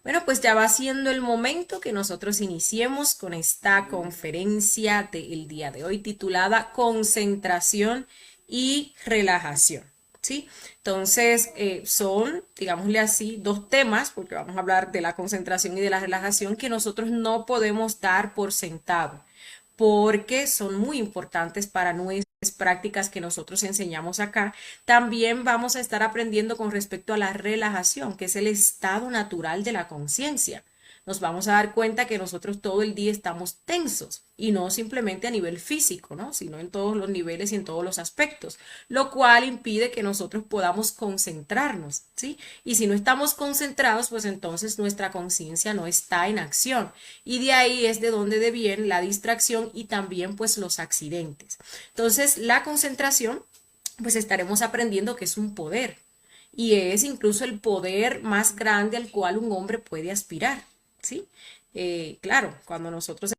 Bueno, pues ya va siendo el momento que nosotros iniciemos con esta conferencia del día de hoy titulada Concentración y Relajación. ¿Sí? Entonces, son, digámosle así, dos temas, porque vamos a hablar de la concentración y de la relajación que nosotros no podemos dar por sentado, porque son muy importantes para nuestras prácticas que nosotros enseñamos acá. También vamos a estar aprendiendo con respecto a la relajación, que es el estado natural de la conciencia. Nos vamos a dar cuenta que nosotros todo el día estamos tensos y no simplemente a nivel físico, ¿no? Sino en todos los niveles y en todos los aspectos, lo cual impide que nosotros podamos concentrarnos, ¿sí? Y si no estamos concentrados, pues entonces nuestra conciencia no está en acción y de ahí es de donde deviene la distracción y también pues los accidentes. Entonces, la concentración, pues estaremos aprendiendo que es un poder y es incluso el poder más grande al cual un hombre puede aspirar, ¿sí? Claro, cuando nosotros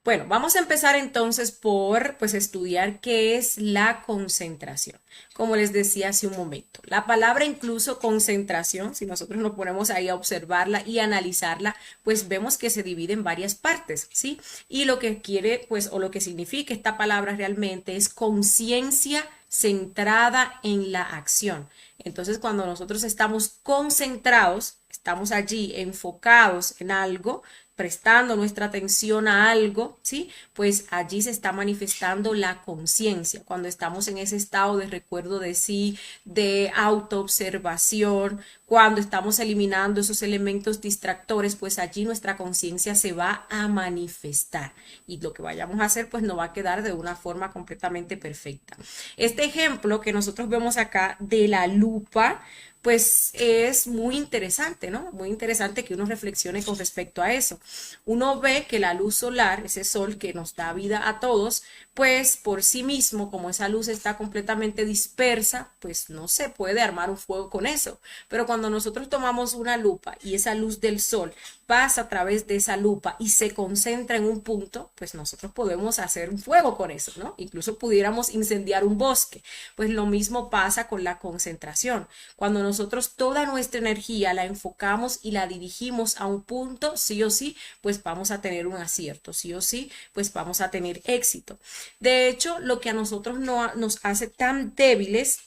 Bueno, vamos a empezar entonces por pues estudiar qué es la concentración. Como les decía hace un momento, la palabra incluso concentración, si nosotros nos ponemos ahí a observarla y analizarla, pues vemos que se divide en varias partes, ¿sí? Y lo que quiere pues o lo que significa esta palabra realmente es conciencia centrada en la acción. Entonces, cuando nosotros estamos concentrados, estamos allí enfocados en algo, prestando nuestra atención a algo, ¿sí? Pues allí se está manifestando la conciencia, cuando estamos en ese estado de recuerdo de sí, de autoobservación, cuando estamos eliminando esos elementos distractores, pues allí nuestra conciencia se va a manifestar y lo que vayamos a hacer pues no va a quedar de una forma completamente perfecta. Este ejemplo que nosotros vemos acá de la lupa, pues es muy interesante, ¿no? Muy interesante que uno reflexione con respecto a eso. Uno ve que la luz solar, ese sol que nos da vida a todos, pues por sí mismo, como esa luz está completamente dispersa, pues no se puede armar un fuego con eso. Pero cuando nosotros tomamos una lupa y esa luz del sol pasa a través de esa lupa y se concentra en un punto, pues nosotros podemos hacer un fuego con eso, ¿no? Incluso pudiéramos incendiar un bosque. Pues lo mismo pasa con la concentración. Cuando nosotros toda nuestra energía la enfocamos y la dirigimos a un punto, sí o sí, pues vamos a tener un acierto, sí o sí, pues vamos a tener éxito. De hecho, lo que a nosotros no, nos hace tan débiles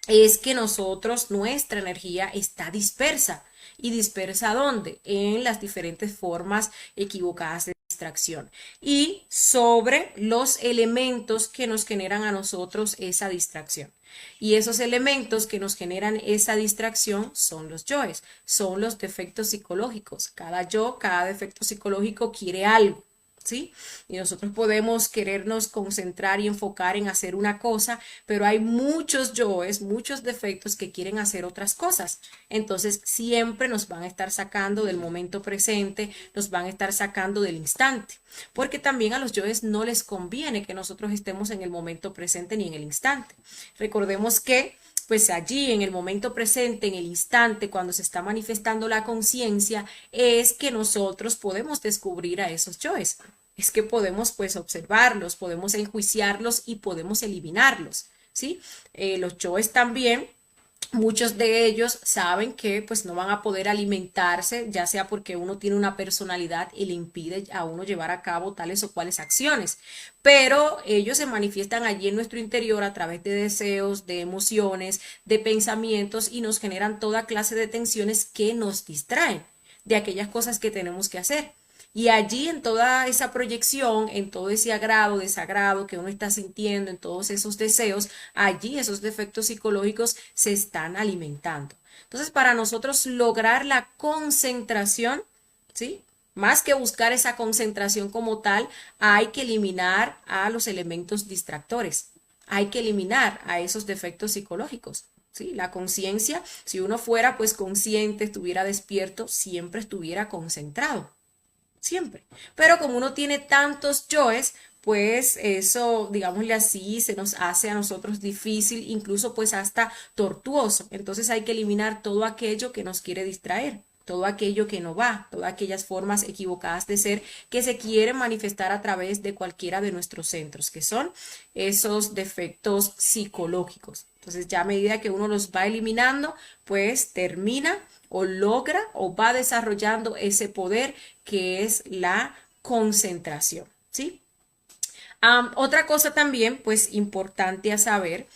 es que nosotros, nuestra energía está dispersa. ¿Y dispersa dónde? En las diferentes formas equivocadas de distracción y sobre los elementos que nos generan a nosotros esa distracción. Y esos elementos que nos generan esa distracción son los yoes, son los defectos psicológicos. Cada yo, cada defecto psicológico quiere algo. ¿Sí? Y nosotros podemos querernos concentrar y enfocar en hacer una cosa, pero hay muchos yoes, muchos defectos que quieren hacer otras cosas. Entonces siempre nos van a estar sacando del momento presente, nos van a estar sacando del instante, porque también a los yoes no les conviene que nosotros estemos en el momento presente ni en el instante. Recordemos que pues allí en el momento presente, en el instante, cuando se está manifestando la conciencia, es que nosotros podemos descubrir a esos yoes. Es que podemos pues observarlos, podemos enjuiciarlos y podemos eliminarlos, ¿sí? Los yoes también, muchos de ellos saben que pues no van a poder alimentarse, ya sea porque uno tiene una personalidad y le impide a uno llevar a cabo tales o cuales acciones, pero ellos se manifiestan allí en nuestro interior a través de deseos, de emociones, de pensamientos y nos generan toda clase de tensiones que nos distraen de aquellas cosas que tenemos que hacer. Y allí en toda esa proyección, en todo ese agrado, desagrado que uno está sintiendo, en todos esos deseos, allí esos defectos psicológicos se están alimentando. Entonces, para nosotros lograr la concentración, ¿sí? Más que buscar esa concentración como tal, hay que eliminar a los elementos distractores. Hay que eliminar a esos defectos psicológicos. ¿Sí? La conciencia, si uno fuera pues consciente, estuviera despierto, siempre estuviera concentrado siempre. Pero como uno tiene tantos yoes, pues eso, digámosle así, se nos hace a nosotros difícil, incluso pues hasta tortuoso. Entonces hay que eliminar todo aquello que nos quiere distraer. todo aquello que no va, todas aquellas formas equivocadas de ser que se quieren manifestar a través de cualquiera de nuestros centros, que son esos defectos psicológicos. Entonces ya a medida que uno los va eliminando, pues termina o logra o va desarrollando ese poder que es la concentración, ¿sí? Otra cosa también, pues importante a saber,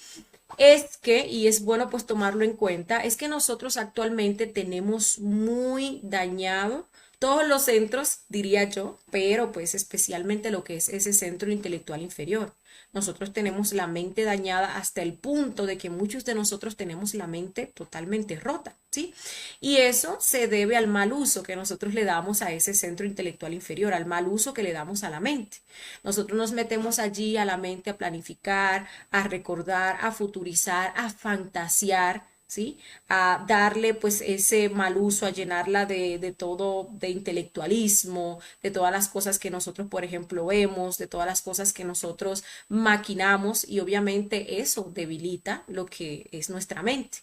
es que, y es bueno pues tomarlo en cuenta, es que nosotros actualmente tenemos muy dañado todos los centros, diría yo, pero pues especialmente lo que es ese centro intelectual inferior. Nosotros tenemos la mente dañada hasta el punto de que muchos de nosotros tenemos la mente totalmente rota, ¿sí? Y eso se debe al mal uso que nosotros le damos a ese centro intelectual inferior, al mal uso que le damos a la mente. Nosotros nos metemos allí a la mente a planificar, a recordar, a futurizar, a fantasear, ¿sí? A darle pues ese mal uso, a llenarla de todo, de intelectualismo, de todas las cosas que nosotros, por ejemplo, vemos, de todas las cosas que nosotros maquinamos y obviamente eso debilita lo que es nuestra mente.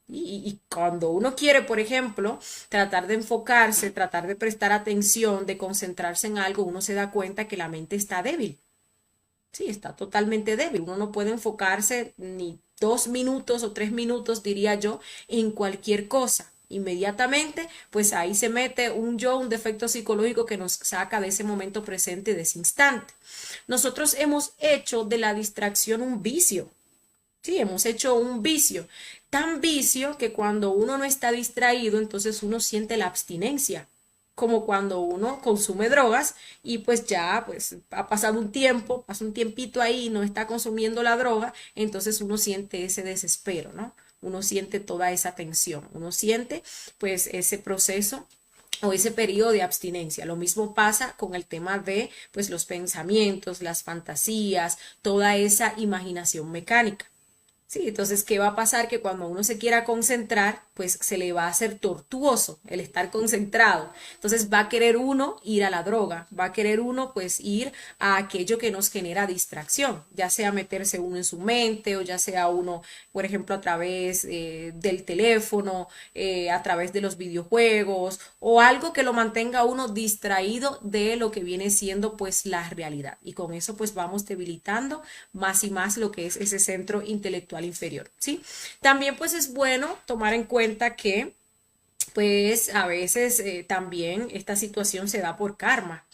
Y cuando uno quiere, por ejemplo, tratar de enfocarse, tratar de prestar atención, de concentrarse en algo, uno se da cuenta que la mente está débil. Sí, está totalmente débil. Uno no puede enfocarse ni 2 minutos o 3 minutos, diría yo, en cualquier cosa. Inmediatamente, pues ahí se mete un yo, un defecto psicológico que nos saca de ese momento presente, de ese instante. Nosotros hemos hecho de la distracción un vicio. Sí, hemos hecho un vicio. Tan vicio que cuando uno no está distraído, entonces uno siente la abstinencia como cuando uno consume drogas y pues ya pues ha pasado un tiempo, pasa un tiempito ahí y no está consumiendo la droga, entonces uno siente ese desespero, ¿no? Uno siente toda esa tensión, uno siente pues ese proceso o ese periodo de abstinencia. Lo mismo pasa con el tema de pues los pensamientos, las fantasías, toda esa imaginación mecánica. Sí, entonces, ¿qué va a pasar? Que cuando uno se quiera concentrar, pues se le va a hacer tortuoso el estar concentrado. Entonces va a querer uno ir a la droga, va a querer uno pues ir a aquello que nos genera distracción, ya sea meterse uno en su mente o ya sea uno, por ejemplo, a través del teléfono, a través de los videojuegos o algo que lo mantenga uno distraído de lo que viene siendo pues la realidad. Y con eso pues vamos debilitando más y más lo que es ese centro intelectual inferior, ¿sí? También pues es bueno tomar en cuenta que pues a veces también esta situación se da por karma.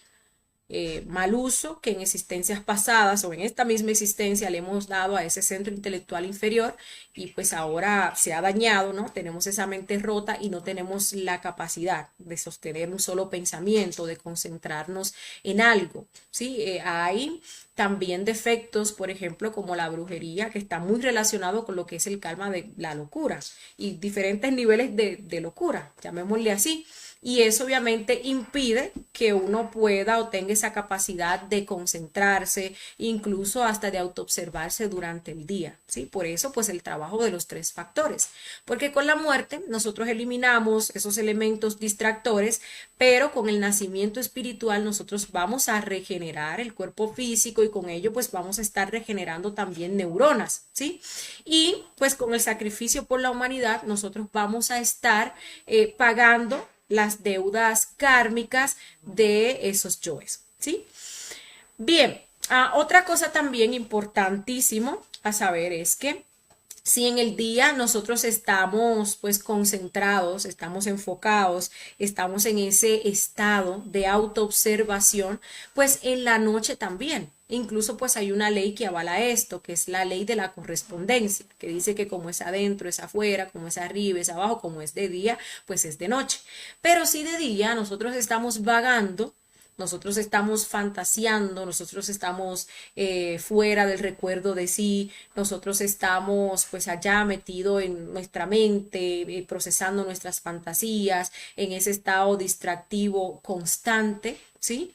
Mal uso que en existencias pasadas o en esta misma existencia le hemos dado a ese centro intelectual inferior y pues ahora se ha dañado, ¿no? Tenemos esa mente rota y no tenemos la capacidad de sostener un solo pensamiento, de concentrarnos en algo, ¿sí? Hay también defectos, por ejemplo, como la brujería, que está muy relacionado con lo que es el karma de la locura y diferentes niveles de locura, llamémosle así. Y eso obviamente impide que uno pueda o tenga esa capacidad de concentrarse, incluso hasta de autoobservarse durante el día, ¿sí? Por eso, pues el trabajo de los 3 factores, porque con la muerte nosotros eliminamos esos elementos distractores, pero con el nacimiento espiritual nosotros vamos a regenerar el cuerpo físico y con ello pues vamos a estar regenerando también neuronas, ¿sí? Y pues con el sacrificio por la humanidad nosotros vamos a estar pagando las deudas kármicas de esos yoes, ¿sí? Bien, otra cosa también importantísimo a saber es que si en el día nosotros estamos pues concentrados, estamos enfocados, estamos en ese estado de autoobservación, pues en la noche también. Incluso pues hay una ley que avala esto, que es la ley de la correspondencia, que dice que como es adentro es afuera, como es arriba es abajo, como es de día, pues es de noche. Pero si de día nosotros estamos vagando, nosotros estamos fantaseando, nosotros estamos fuera del recuerdo de sí, nosotros estamos pues allá metido en nuestra mente, procesando nuestras fantasías, en ese estado distractivo constante, ¿sí?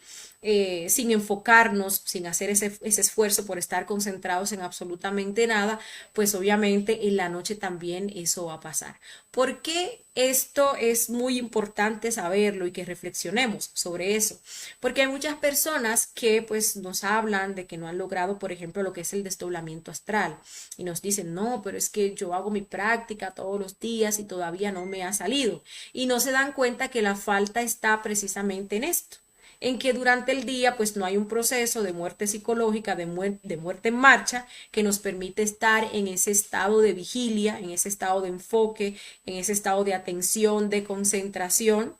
Sin enfocarnos, sin hacer ese esfuerzo por estar concentrados en absolutamente nada, pues obviamente en la noche también eso va a pasar. ¿Por qué esto es muy importante saberlo y que reflexionemos sobre eso? Porque hay muchas personas que pues nos hablan de que no han logrado, por ejemplo, lo que es el desdoblamiento astral y nos dicen, no, pero es que yo hago mi práctica todos los días y todavía no me ha salido. Y no se dan cuenta que la falta está precisamente en esto, en que durante el día pues no hay un proceso de muerte psicológica, de muerte en marcha, que nos permite estar en ese estado de vigilia, en ese estado de enfoque, en ese estado de atención, de concentración,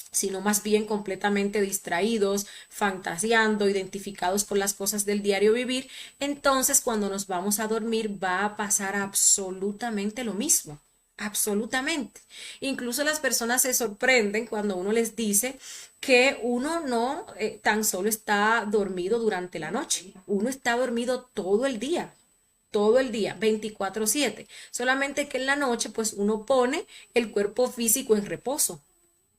sino más bien completamente distraídos, fantaseando, identificados con las cosas del diario vivir. Entonces cuando nos vamos a dormir va a pasar absolutamente lo mismo. Absolutamente. Incluso las personas se sorprenden cuando uno les dice que uno no tan solo está dormido durante la noche, uno está dormido todo el día, 24/7. Solamente que en la noche pues uno pone el cuerpo físico en reposo,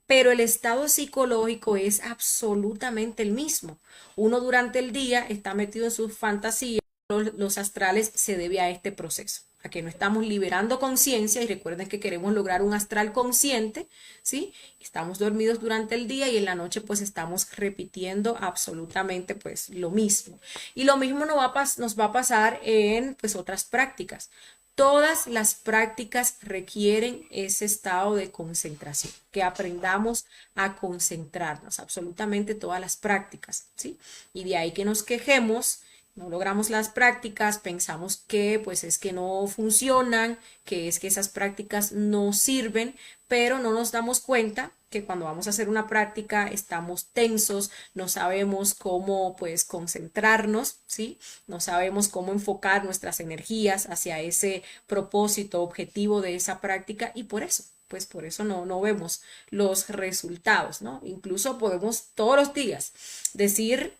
pero el estado psicológico es absolutamente el mismo. Uno durante el día está metido en sus fantasías, los astrales se debe a este proceso, a que no estamos liberando conciencia y recuerden que queremos lograr un astral consciente, ¿sí? Estamos dormidos durante el día y en la noche pues estamos repitiendo absolutamente pues lo mismo. Y lo mismo nos va a pasar en pues otras prácticas. Todas las prácticas requieren ese estado de concentración, que aprendamos a concentrarnos, absolutamente todas las prácticas, ¿sí? Y de ahí que nos quejemos, no logramos las prácticas, pensamos que pues es que no funcionan, que es que esas prácticas no sirven, pero no nos damos cuenta que cuando vamos a hacer una práctica estamos tensos, no sabemos cómo pues concentrarnos, ¿sí? No sabemos cómo enfocar nuestras energías hacia ese propósito, objetivo de esa práctica y por eso. Pues por eso no vemos los resultados, ¿no? Incluso podemos todos los días decir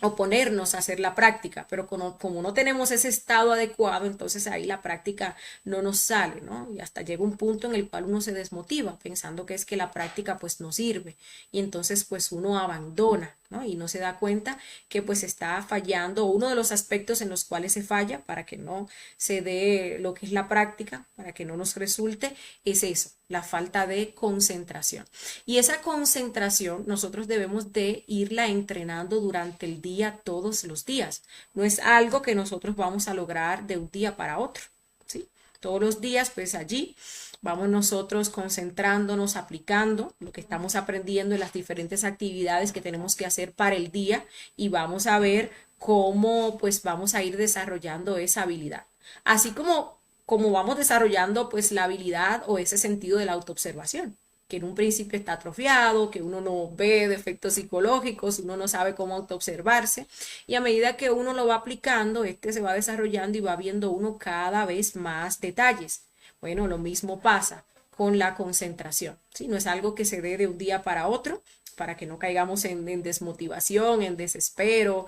o ponernos a hacer la práctica, pero como no tenemos ese estado adecuado, entonces ahí la práctica no nos sale, ¿no? Y hasta llega un punto en el cual uno se desmotiva pensando que es que la práctica pues no sirve y entonces pues uno abandona, ¿no? Y no se da cuenta que pues está fallando. Uno de los aspectos en los cuales se falla para que no se dé lo que es la práctica, para que no nos resulte, es eso, la falta de concentración. Y esa concentración nosotros debemos de irla entrenando durante el día, todos los días. No es algo que nosotros vamos a lograr de un día para otro, ¿sí? Todos los días, pues allí vamos nosotros concentrándonos, aplicando lo que estamos aprendiendo en las diferentes actividades que tenemos que hacer para el día y vamos a ver cómo pues vamos a ir desarrollando esa habilidad. Así como vamos desarrollando pues la habilidad o ese sentido de la autoobservación, que en un principio está atrofiado, que uno no ve defectos psicológicos, uno no sabe cómo autoobservarse y a medida que uno lo va aplicando, este se va desarrollando y va viendo uno cada vez más detalles. Bueno, lo mismo pasa con la concentración, ¿sí? No es algo que se dé de un día para otro, para que no caigamos en desmotivación, en desespero.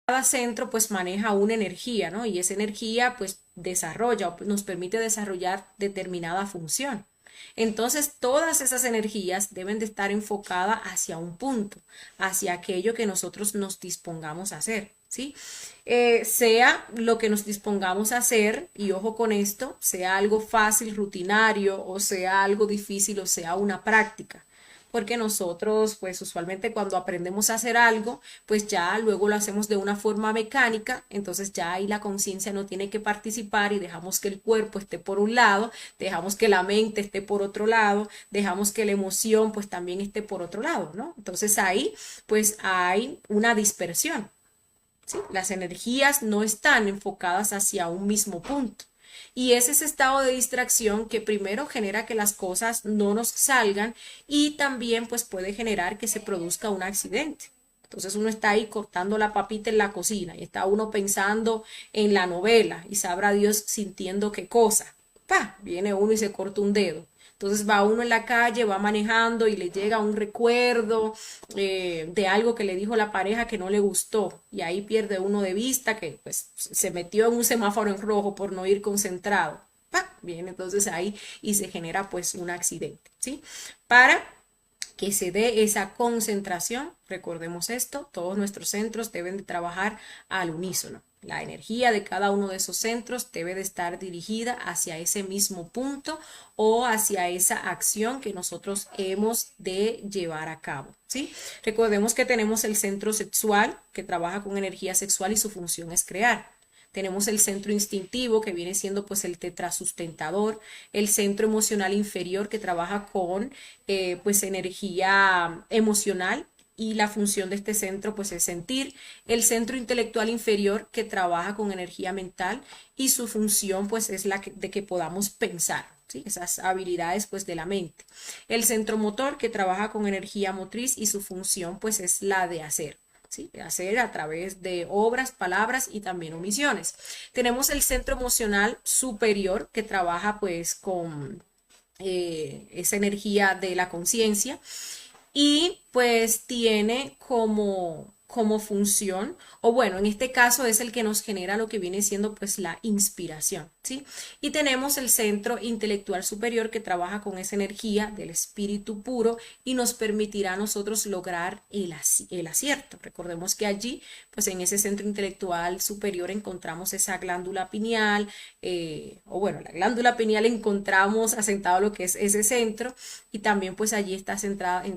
Cada centro pues maneja una energía, ¿no? Y esa energía pues desarrolla o nos permite desarrollar determinada función. Entonces, todas esas energías deben de estar enfocadas hacia un punto, hacia aquello que nosotros nos dispongamos a hacer, ¿sí? Sea lo que nos dispongamos a hacer, y ojo con esto, sea algo fácil, rutinario, o sea algo difícil, o sea una práctica. Porque nosotros, pues usualmente cuando aprendemos a hacer algo, pues ya luego lo hacemos de una forma mecánica, entonces ya ahí la conciencia no tiene que participar y dejamos que el cuerpo esté por un lado, dejamos que la mente esté por otro lado, dejamos que la emoción pues también esté por otro lado, ¿no? Entonces ahí pues hay una dispersión, ¿sí? Las energías no están enfocadas hacia un mismo punto. Y es ese estado de distracción que primero genera que las cosas no nos salgan y también pues puede generar que se produzca un accidente. Entonces uno está ahí cortando la papita en la cocina y está uno pensando en la novela y sabrá Dios sintiendo qué cosa. ¡Pah! Viene uno y se corta un dedo. Entonces va uno en la calle, va manejando y le llega un recuerdo de algo que le dijo la pareja que no le gustó y ahí pierde uno de vista que pues se metió en un semáforo en rojo por no ir concentrado. ¡Pah! Viene entonces ahí y se genera pues un accidente, ¿sí? Para que se dé esa concentración. Recordemos esto, todos nuestros centros deben de trabajar al unísono. La energía de cada uno de esos centros debe de estar dirigida hacia ese mismo punto o hacia esa acción que nosotros hemos de llevar a cabo, ¿sí? Recordemos que tenemos el centro sexual que trabaja con energía sexual y su función es crear. Tenemos el centro instintivo que viene siendo pues el tetrasustentador, el centro emocional inferior que trabaja con pues energía emocional y la función de este centro pues es sentir, el centro intelectual inferior que trabaja con energía mental y su función pues es de que podamos pensar, ¿sí? Esas habilidades pues de la mente. El centro motor que trabaja con energía motriz y su función pues es la de hacer. ¿Sí? Hacer a través de obras, palabras y también omisiones. Tenemos el centro emocional superior que trabaja pues con esa energía de la conciencia y pues tiene como función, o bueno, en este caso es el que nos genera lo que viene siendo pues la inspiración, ¿sí? Y tenemos el centro intelectual superior que trabaja con esa energía del espíritu puro y nos permitirá a nosotros lograr el acierto. Recordemos que allí, pues en ese centro intelectual superior encontramos esa glándula pineal, o bueno, la glándula pineal encontramos asentado lo que es ese centro y también pues allí está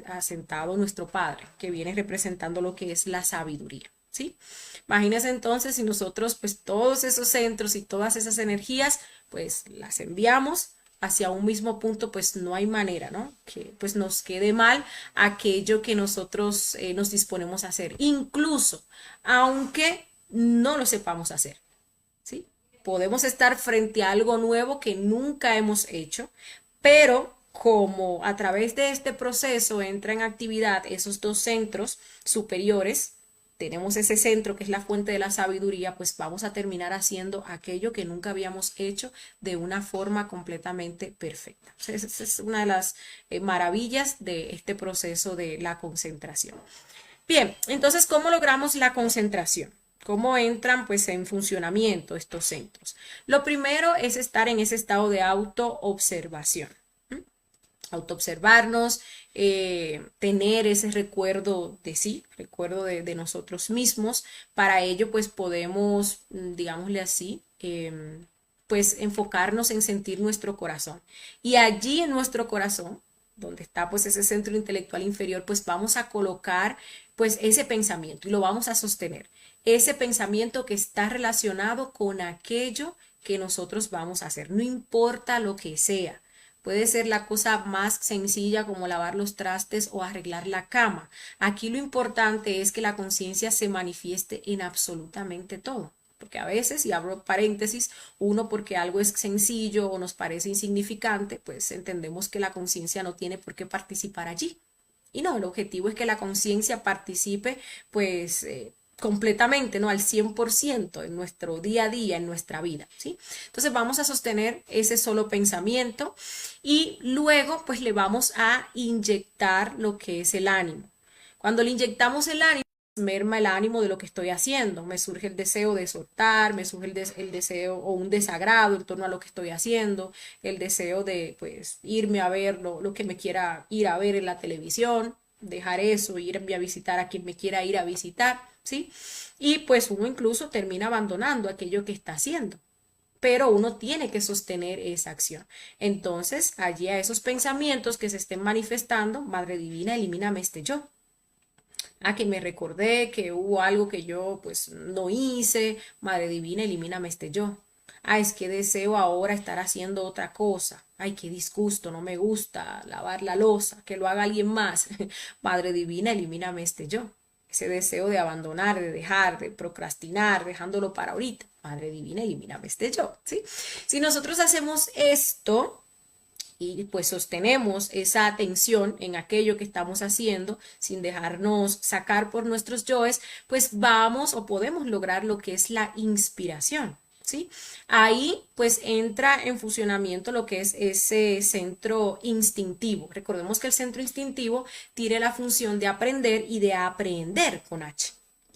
asentado nuestro Padre, que viene representando lo que es la sabiduría, ¿sí? Imagínense entonces si nosotros pues todos esos centros y todas esas energías pues las enviamos hacia un mismo punto, pues no hay manera, ¿no? Que pues nos quede mal aquello que nosotros nos disponemos a hacer, incluso aunque no lo sepamos hacer, ¿sí? Podemos estar frente a algo nuevo que nunca hemos hecho, pero como a través de este proceso entra en actividad esos dos centros superiores, tenemos ese centro que es la fuente de la sabiduría, pues vamos a terminar haciendo aquello que nunca habíamos hecho de una forma completamente perfecta. O sea, esa es una de las maravillas de este proceso de la concentración. Bien, entonces, ¿cómo logramos la concentración? ¿Cómo entran pues en funcionamiento estos centros? Lo primero es estar en ese estado de autoobservación. Autoobservarnos, tener ese recuerdo de sí, recuerdo de nosotros mismos. Para ello, pues podemos, digámosle así, pues enfocarnos en sentir nuestro corazón. Y allí en nuestro corazón, donde está pues ese centro intelectual inferior, pues vamos a colocar pues ese pensamiento y lo vamos a sostener. Ese pensamiento que está relacionado con aquello que nosotros vamos a hacer, no importa lo que sea. Puede ser la cosa más sencilla como lavar los trastes o arreglar la cama. Aquí lo importante es que la conciencia se manifieste en absolutamente todo. Porque a veces, y abro paréntesis, uno porque algo es sencillo o nos parece insignificante, pues entendemos que la conciencia no tiene por qué participar allí. Y no, el objetivo es que la conciencia participe, pues, completamente, ¿no? Al 100% en nuestro día a día, en nuestra vida, ¿sí? Entonces vamos a sostener ese solo pensamiento y luego, pues, le vamos a inyectar lo que es el ánimo. Cuando le inyectamos el ánimo, merma el ánimo de lo que estoy haciendo, me surge el deseo de soltar, me surge el deseo o un desagrado en torno a lo que estoy haciendo, el deseo de pues irme a ver lo que me quiera ir a ver en la televisión, dejar eso, irme a visitar a quien me quiera ir a visitar, ¿sí? Y pues uno incluso termina abandonando aquello que está haciendo. Pero uno tiene que sostener esa acción. Entonces, allí a esos pensamientos que se estén manifestando, Madre Divina, elimíname este yo. Que me recordé que hubo algo que yo pues no hice, Madre Divina, elimíname este yo. Es que deseo ahora estar haciendo otra cosa. Ay, qué disgusto, no me gusta lavar la loza, que lo haga alguien más. Madre Divina, elimíname este yo. Ese deseo de abandonar, de dejar, de procrastinar, dejándolo para ahorita. Madre Divina, elimíname este yo, ¿sí? Si nosotros hacemos esto, y pues sostenemos esa atención en aquello que estamos haciendo sin dejarnos sacar por nuestros yoes, pues vamos o podemos lograr lo que es la inspiración, ¿sí? Ahí pues entra en funcionamiento lo que es ese centro instintivo. Recordemos que el centro instintivo tiene la función de aprender y de aprender con H.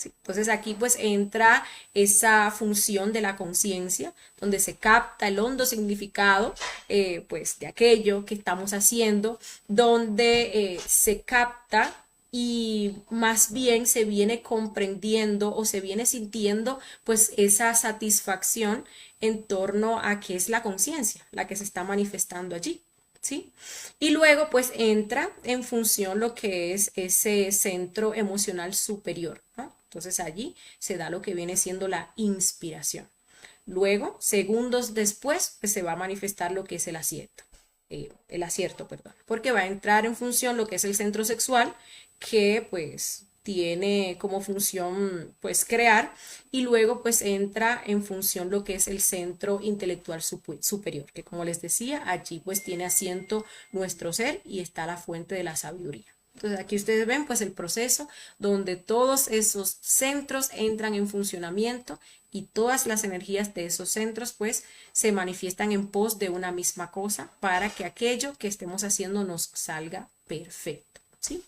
¿sí? Entonces aquí pues entra esa función de la conciencia, donde se capta el hondo significado pues de aquello que estamos haciendo, donde se capta y más bien se viene comprendiendo o se viene sintiendo pues esa satisfacción en torno a qué es la conciencia, la que se está manifestando allí. ¿Sí? Y luego pues entra en función lo que es ese centro emocional superior, ¿no? Entonces allí se da lo que viene siendo la inspiración. Luego, segundos después, pues se va a manifestar lo que es el acierto, perdón, porque va a entrar en función lo que es el centro sexual, que pues tiene como función pues crear, y luego pues entra en función lo que es el centro intelectual superior, que como les decía, allí pues tiene asiento nuestro ser y está la fuente de la sabiduría. Entonces aquí ustedes ven pues el proceso donde todos esos centros entran en funcionamiento y todas las energías de esos centros pues se manifiestan en pos de una misma cosa para que aquello que estemos haciendo nos salga perfecto, ¿sí?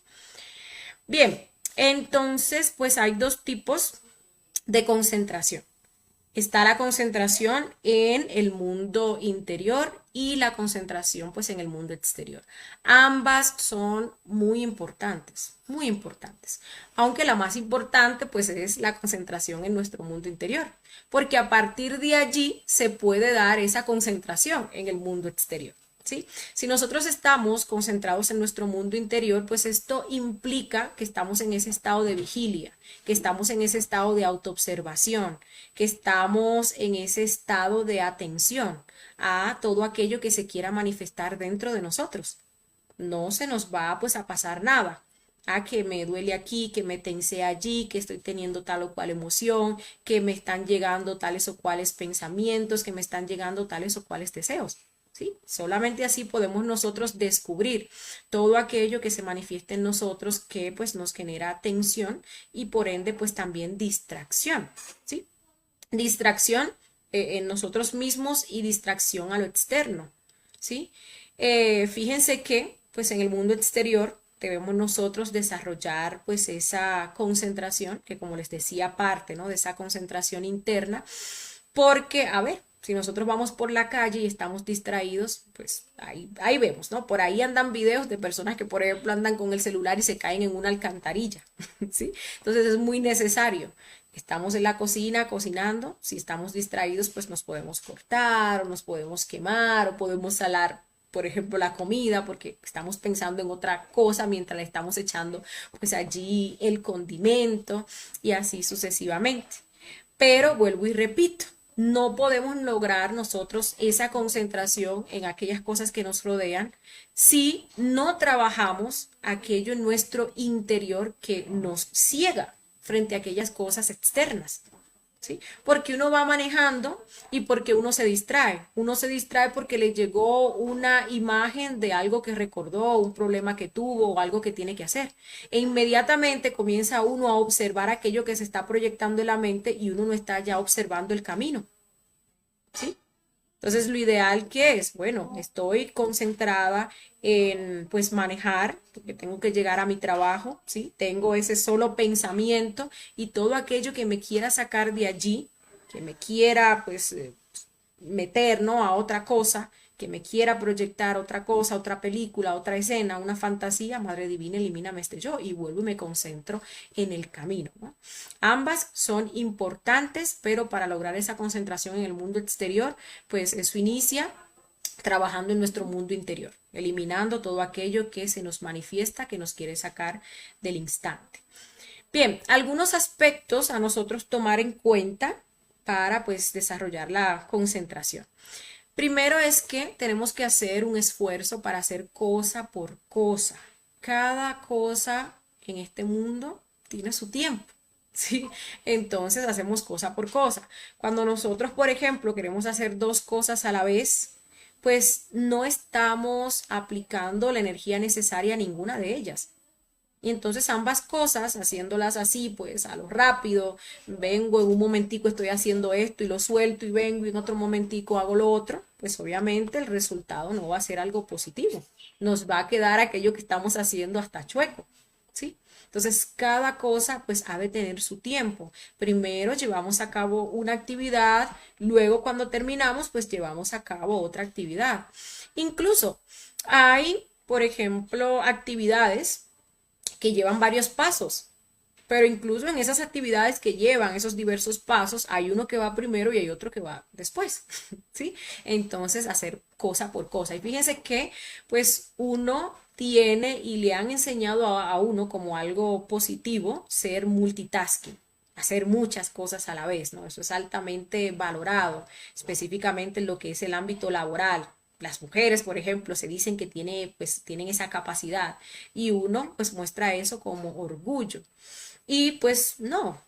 Bien, entonces pues hay dos tipos de concentración. Está la concentración en el mundo interior y la concentración pues en el mundo exterior. Ambas son muy importantes, muy importantes. Aunque la más importante pues es la concentración en nuestro mundo interior, porque a partir de allí se puede dar esa concentración en el mundo exterior. ¿Sí? Si nosotros estamos concentrados en nuestro mundo interior, pues esto implica que estamos en ese estado de vigilia, que estamos en ese estado de autoobservación, que estamos en ese estado de atención a todo aquello que se quiera manifestar dentro de nosotros. No se nos va pues a pasar nada. A que me duele aquí, que me tensé allí, que estoy teniendo tal o cual emoción, que me están llegando tales o cuales pensamientos, que me están llegando tales o cuales deseos. ¿Sí? Solamente así podemos nosotros descubrir todo aquello que se manifiesta en nosotros que pues nos genera tensión y por ende pues también distracción, ¿sí? Distracción en nosotros mismos y distracción a lo externo, ¿sí? Fíjense que pues en el mundo exterior debemos nosotros desarrollar pues esa concentración que como les decía parte, ¿no? De esa concentración interna porque, a ver, si nosotros vamos por la calle y estamos distraídos, pues ahí vemos, ¿no? Por ahí andan videos de personas que, por ejemplo, andan con el celular y se caen en una alcantarilla, ¿sí? Entonces es muy necesario. Estamos en la cocina cocinando, si estamos distraídos, pues nos podemos cortar o nos podemos quemar o podemos salar, por ejemplo, la comida porque estamos pensando en otra cosa mientras le estamos echando pues allí el condimento y así sucesivamente. Pero vuelvo y repito, no podemos lograr nosotros esa concentración en aquellas cosas que nos rodean si no trabajamos aquello en nuestro interior que nos ciega frente a aquellas cosas externas. ¿Sí? Porque uno va manejando y porque uno se distrae. Uno se distrae porque le llegó una imagen de algo que recordó, un problema que tuvo o algo que tiene que hacer. E inmediatamente comienza uno a observar aquello que se está proyectando en la mente y uno no está ya observando el camino. ¿Sí? Entonces, lo ideal que es, bueno, estoy concentrada en pues manejar, porque tengo que llegar a mi trabajo, ¿sí? Tengo ese solo pensamiento y todo aquello que me quiera sacar de allí, que me quiera pues meter, ¿no? A otra cosa, que me quiera proyectar otra cosa, otra película, otra escena, una fantasía, Madre Divina, elimíname este yo y vuelvo y me concentro en el camino, ¿no? Ambas son importantes, pero para lograr esa concentración en el mundo exterior, pues eso inicia trabajando en nuestro mundo interior, eliminando todo aquello que se nos manifiesta, que nos quiere sacar del instante. Bien, algunos aspectos a nosotros tomar en cuenta para pues desarrollar la concentración. Primero es que tenemos que hacer un esfuerzo para hacer cosa por cosa. Cada cosa en este mundo tiene su tiempo. ¿Sí? Entonces hacemos cosa por cosa. Cuando nosotros, por ejemplo, queremos hacer dos cosas a la vez, pues no estamos aplicando la energía necesaria a ninguna de ellas. Y entonces ambas cosas, haciéndolas así, pues a lo rápido, vengo en un momentico, estoy haciendo esto y lo suelto y vengo y en otro momentico hago lo otro, pues obviamente el resultado no va a ser algo positivo. Nos va a quedar aquello que estamos haciendo hasta chueco, ¿sí? Entonces, cada cosa pues ha de tener su tiempo. Primero llevamos a cabo una actividad, luego cuando terminamos pues llevamos a cabo otra actividad. Incluso hay, por ejemplo, actividades que llevan varios pasos. Pero incluso en esas actividades que llevan esos diversos pasos, hay uno que va primero y hay otro que va después, ¿sí? Entonces, hacer cosa por cosa. Y fíjense que, pues, uno tiene y le han enseñado a uno como algo positivo ser multitasking, hacer muchas cosas a la vez, ¿no? Eso es altamente valorado, específicamente en lo que es el ámbito laboral. Las mujeres, por ejemplo, se dicen que pues, tienen esa capacidad y uno pues muestra eso como orgullo. Y pues no,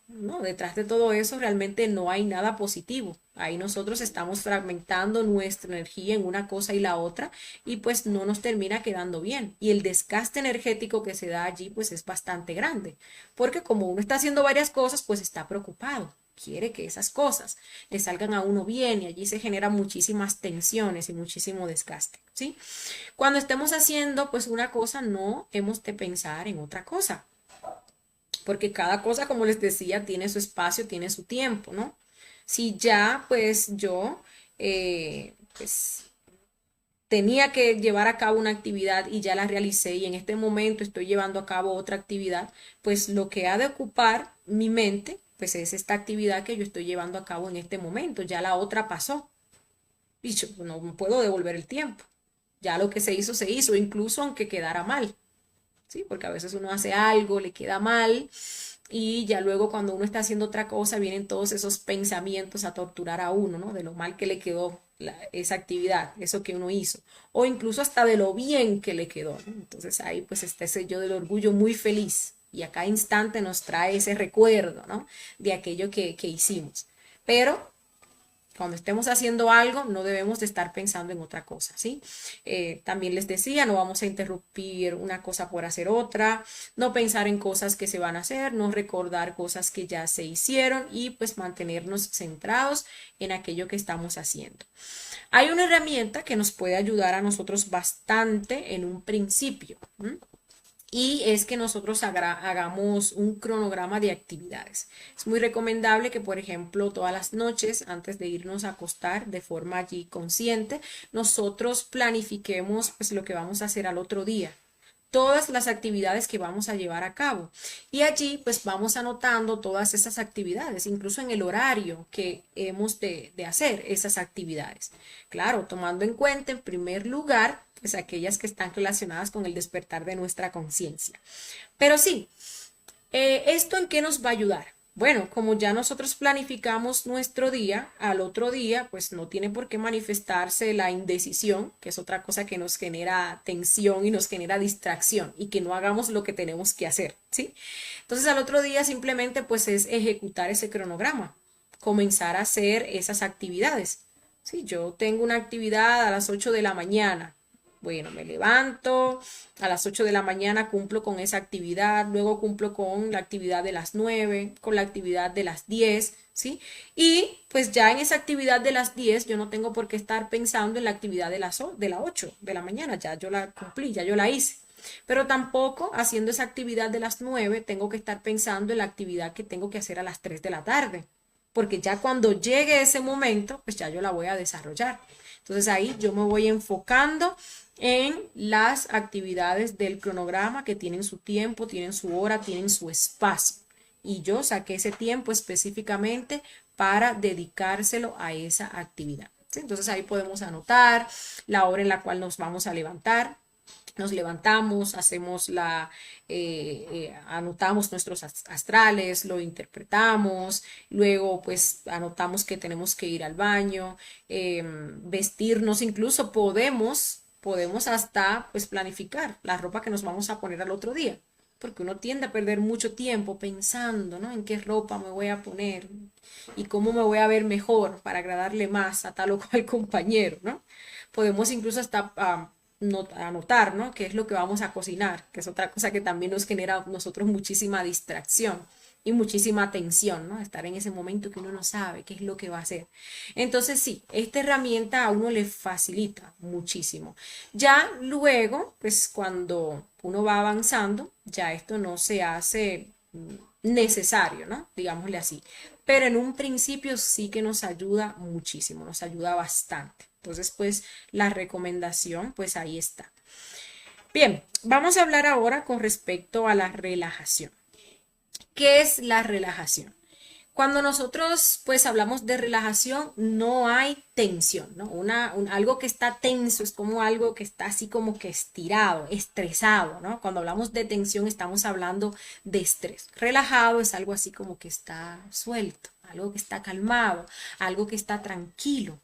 detrás de todo eso realmente no hay nada positivo. Ahí nosotros estamos fragmentando nuestra energía en una cosa y la otra y pues no nos termina quedando bien. Y el desgaste energético que se da allí pues es bastante grande, porque como uno está haciendo varias cosas pues está preocupado. Quiere que esas cosas le salgan a uno bien y allí se generan muchísimas tensiones y muchísimo desgaste, ¿sí? Cuando estemos haciendo pues una cosa no hemos de pensar en otra cosa porque cada cosa, como les decía, tiene su espacio, tiene su tiempo, ¿no? Si ya, pues yo, pues tenía que llevar a cabo una actividad y ya la realicé y en este momento estoy llevando a cabo otra actividad, pues lo que ha de ocupar mi mente, pues es esta actividad que yo estoy llevando a cabo en este momento, ya la otra pasó y yo no puedo devolver el tiempo. Ya lo que se hizo, incluso aunque quedara mal. ¿Sí? Porque a veces uno hace algo, le queda mal y ya luego cuando uno está haciendo otra cosa vienen todos esos pensamientos a torturar a uno, ¿no? De lo mal que le quedó esa actividad, eso que uno hizo, o incluso hasta de lo bien que le quedó, ¿no? Entonces ahí pues está ese yo del orgullo muy feliz y a cada instante nos trae ese recuerdo, ¿no? De aquello que hicimos. Pero cuando estemos haciendo algo, no debemos de estar pensando en otra cosa, ¿sí? También les decía, no vamos a interrumpir una cosa por hacer otra, no pensar en cosas que se van a hacer, no recordar cosas que ya se hicieron y pues mantenernos centrados en aquello que estamos haciendo. Hay una herramienta que nos puede ayudar a nosotros bastante en un principio. Y es que nosotros hagamos un cronograma de actividades. Es muy recomendable que, por ejemplo, todas las noches, antes de irnos a acostar de forma allí consciente, nosotros planifiquemos pues lo que vamos a hacer al otro día, todas las actividades que vamos a llevar a cabo. Y allí pues vamos anotando todas esas actividades, incluso en el horario que hemos de hacer esas actividades. Claro, tomando en cuenta en primer lugar pues aquellas que están relacionadas con el despertar de nuestra conciencia. Pero sí, ¿esto en qué nos va a ayudar? Bueno, como ya nosotros planificamos nuestro día, al otro día, pues no tiene por qué manifestarse la indecisión, que es otra cosa que nos genera tensión y nos genera distracción y que no hagamos lo que tenemos que hacer, ¿sí? Entonces al otro día simplemente pues es ejecutar ese cronograma, comenzar a hacer esas actividades. Sí, yo tengo una actividad a las 8 de la mañana. Bueno, me levanto, a las 8 de la mañana cumplo con esa actividad, luego cumplo con la actividad de las 9, con la actividad de las 10, ¿sí? Y pues ya en esa actividad de las 10 yo no tengo por qué estar pensando en la actividad de las 8 de la mañana, ya yo la cumplí, ya yo la hice. Pero tampoco haciendo esa actividad de las 9 tengo que estar pensando en la actividad que tengo que hacer a las 3 de la tarde, porque ya cuando llegue ese momento, pues ya yo la voy a desarrollar. Entonces ahí yo me voy enfocando en las actividades del cronograma que tienen su tiempo, tienen su hora, tienen su espacio. Y yo saqué ese tiempo específicamente para dedicárselo a esa actividad. ¿Sí? Entonces ahí podemos anotar la hora en la cual nos vamos a levantar. Nos levantamos, anotamos nuestros astrales, lo interpretamos, luego pues anotamos que tenemos que ir al baño, vestirnos, incluso podemos hasta pues planificar la ropa que nos vamos a poner al otro día, porque uno tiende a perder mucho tiempo pensando, ¿no? En qué ropa me voy a poner y cómo me voy a ver mejor para agradarle más a tal o cual compañero, ¿no? Podemos incluso hasta anotar, ¿no? Qué es lo que vamos a cocinar, que es otra cosa que también nos genera a nosotros muchísima distracción. y muchísima tensión, ¿no? Estar en ese momento que uno no sabe qué es lo que va a hacer. Entonces sí, esta herramienta a uno le facilita muchísimo. Ya luego, pues cuando uno va avanzando, ya esto no se hace necesario, ¿no? Digámosle así. Pero en un principio sí que nos ayuda muchísimo, nos ayuda bastante. Entonces, pues la recomendación, pues ahí está. Bien, vamos a hablar ahora con respecto a la relajación. ¿Qué es la relajación? Cuando nosotros pues hablamos de relajación, no hay tensión, ¿no? Algo que está tenso es como algo que está así como que estirado, estresado, ¿no? Cuando hablamos de tensión estamos hablando de estrés. Relajado es algo así como que está suelto, algo que está calmado, algo que está tranquilo.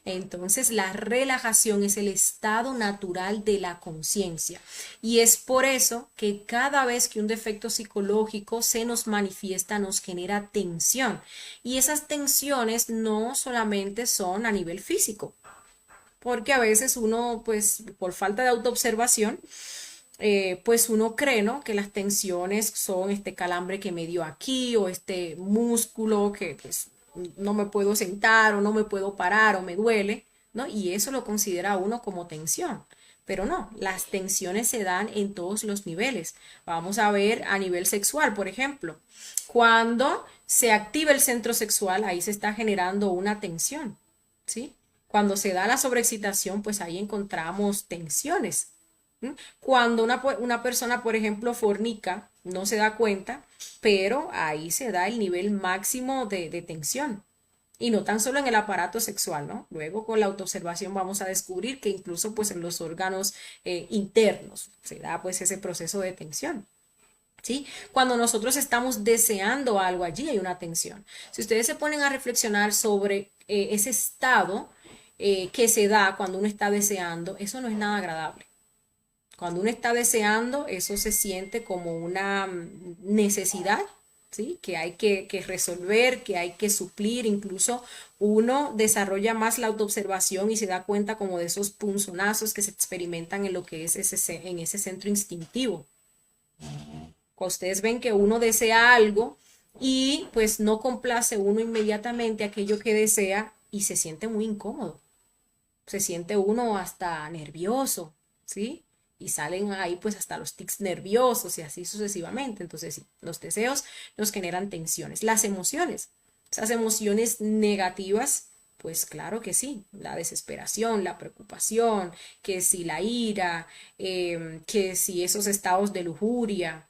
Entonces, la relajación es el estado natural de la conciencia y es por eso que cada vez que un defecto psicológico se nos manifiesta nos genera tensión y esas tensiones no solamente son a nivel físico, porque a veces uno, pues por falta de autoobservación, pues uno cree, ¿no? Que las tensiones son este calambre que me dio aquí o este músculo que pues no me puedo sentar o no me puedo parar o me duele, ¿no? Y eso lo considera uno como tensión. Pero no, las tensiones se dan en todos los niveles. Vamos a ver a nivel sexual, por ejemplo. Cuando se activa el centro sexual, ahí se está generando una tensión, ¿sí? Cuando se da la sobreexcitación, pues ahí encontramos tensiones. Cuando una persona, por ejemplo, fornica, no se da cuenta, pero ahí se da el nivel máximo de tensión. Y no tan solo en el aparato sexual, ¿no? Luego con la autoobservación vamos a descubrir que incluso pues en los órganos internos se da pues ese proceso de tensión. ¿Sí? Cuando nosotros estamos deseando algo, allí hay una tensión. Si ustedes se ponen a reflexionar sobre ese estado que se da cuando uno está deseando, eso no es nada agradable. Cuando uno está deseando, eso se siente como una necesidad, ¿sí? Que hay que resolver, que hay que suplir. Incluso uno desarrolla más la autoobservación y se da cuenta como de esos punzonazos que se experimentan en lo que es en ese centro instintivo. Ustedes ven que uno desea algo y pues no complace uno inmediatamente aquello que desea y se siente muy incómodo. Se siente uno hasta nervioso, ¿sí? Y salen ahí pues hasta los tics nerviosos y así sucesivamente. Entonces, sí, los deseos nos generan tensiones. Las emociones, esas emociones negativas, pues claro que sí, la desesperación, la preocupación, que si la ira, que si esos estados de lujuria,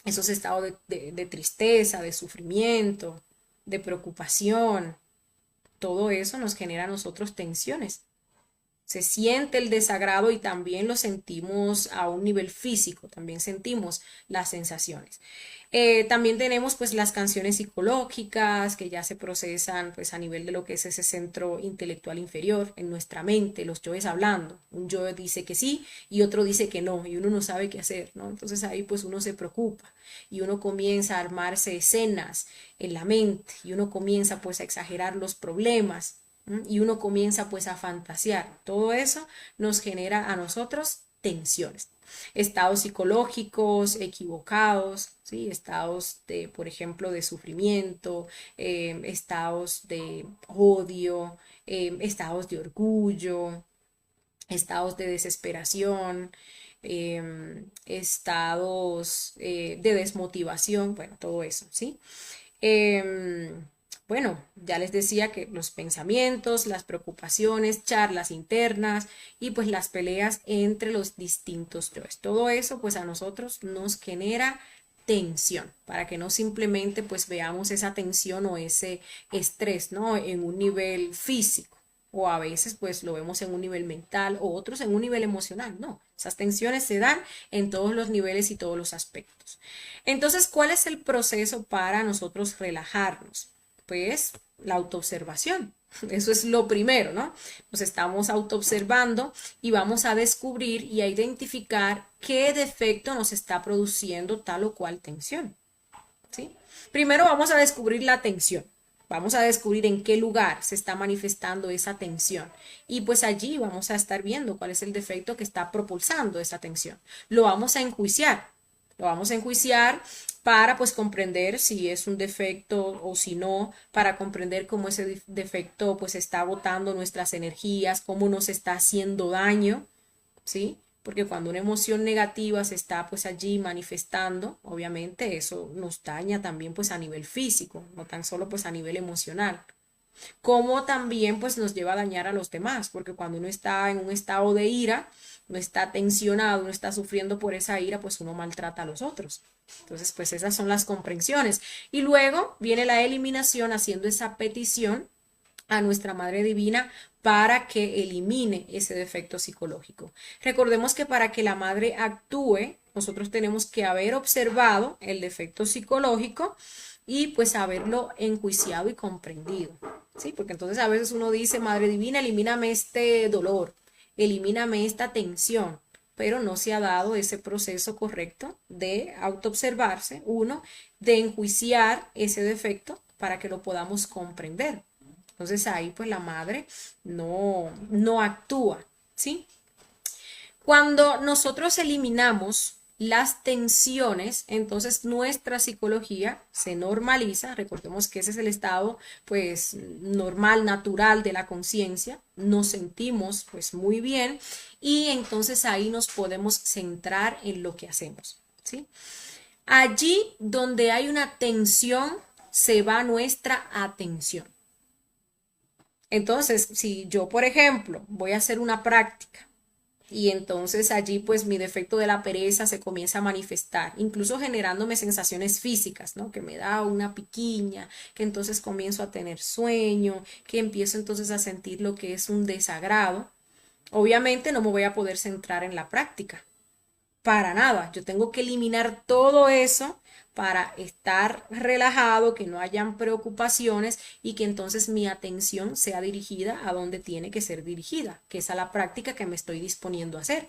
esos estados de tristeza, de sufrimiento, de preocupación, todo eso nos genera a nosotros tensiones. Se siente el desagrado y también lo sentimos a un nivel físico, también sentimos las sensaciones. También tenemos pues las canciones psicológicas que ya se procesan pues a nivel de lo que es ese centro intelectual inferior en nuestra mente, los yoes hablando. Un yo dice que sí y otro dice que no y uno no sabe qué hacer, ¿no? Entonces ahí pues uno se preocupa y uno comienza a armarse escenas en la mente y uno comienza pues a exagerar los problemas. Y uno comienza pues a fantasear. Todo eso nos genera a nosotros tensiones. Estados psicológicos equivocados, ¿sí? Estados de, por ejemplo, de sufrimiento, estados de odio, estados de orgullo, estados de desesperación, estados de desmotivación, bueno, todo eso, ¿sí? Em, bueno, ya les decía que los pensamientos, las preocupaciones, charlas internas y pues las peleas entre los distintos yoes. Todo eso pues a nosotros nos genera tensión, para que no simplemente pues veamos esa tensión o ese estrés, ¿no? En un nivel físico o a veces pues lo vemos en un nivel mental o otros en un nivel emocional, no. Esas tensiones se dan en todos los niveles y todos los aspectos. Entonces, ¿cuál es el proceso para nosotros relajarnos? Pues la autoobservación. Eso es lo primero, ¿no? Nos estamos autoobservando y vamos a descubrir y a identificar qué defecto nos está produciendo tal o cual tensión, ¿sí? Primero vamos a descubrir la tensión. Vamos a descubrir en qué lugar se está manifestando esa tensión. Y pues allí vamos a estar viendo cuál es el defecto que está propulsando esa tensión. Lo vamos a enjuiciar. Lo vamos a enjuiciar para pues comprender si es un defecto o si no, para comprender cómo ese defecto pues está botando nuestras energías, cómo nos está haciendo daño, ¿sí? Porque cuando una emoción negativa se está pues allí manifestando, obviamente eso nos daña también pues a nivel físico, no tan solo pues a nivel emocional. Como también pues nos lleva a dañar a los demás, porque cuando uno está en un estado de ira, no está tensionado, no está sufriendo por esa ira, pues uno maltrata a los otros. Entonces, pues esas son las comprensiones. Y luego viene la eliminación haciendo esa petición a nuestra Madre Divina para que elimine ese defecto psicológico. Recordemos que para que la Madre actúe, nosotros tenemos que haber observado el defecto psicológico y pues haberlo enjuiciado y comprendido, ¿sí? Porque entonces a veces uno dice, Madre Divina, elimíname este dolor, elimíname esta tensión, pero no se ha dado ese proceso correcto de autoobservarse, uno, de enjuiciar ese defecto para que lo podamos comprender. Entonces ahí pues la madre no actúa, ¿sí? Cuando nosotros eliminamos las tensiones, entonces nuestra psicología se normaliza. Recordemos que ese es el estado pues normal, natural de la conciencia. Nos sentimos pues muy bien y entonces ahí nos podemos centrar en lo que hacemos, ¿sí? Allí donde hay una tensión se va nuestra atención. Entonces, si yo, por ejemplo, voy a hacer una práctica y entonces allí pues mi defecto de la pereza se comienza a manifestar, incluso generándome sensaciones físicas, ¿no? Que me da una piquiña, que entonces comienzo a tener sueño, que empiezo entonces a sentir lo que es un desagrado. Obviamente no me voy a poder centrar en la práctica, para nada. Yo tengo que eliminar todo eso para estar relajado, que no hayan preocupaciones y que entonces mi atención sea dirigida a donde tiene que ser dirigida, que es a la práctica que me estoy disponiendo a hacer.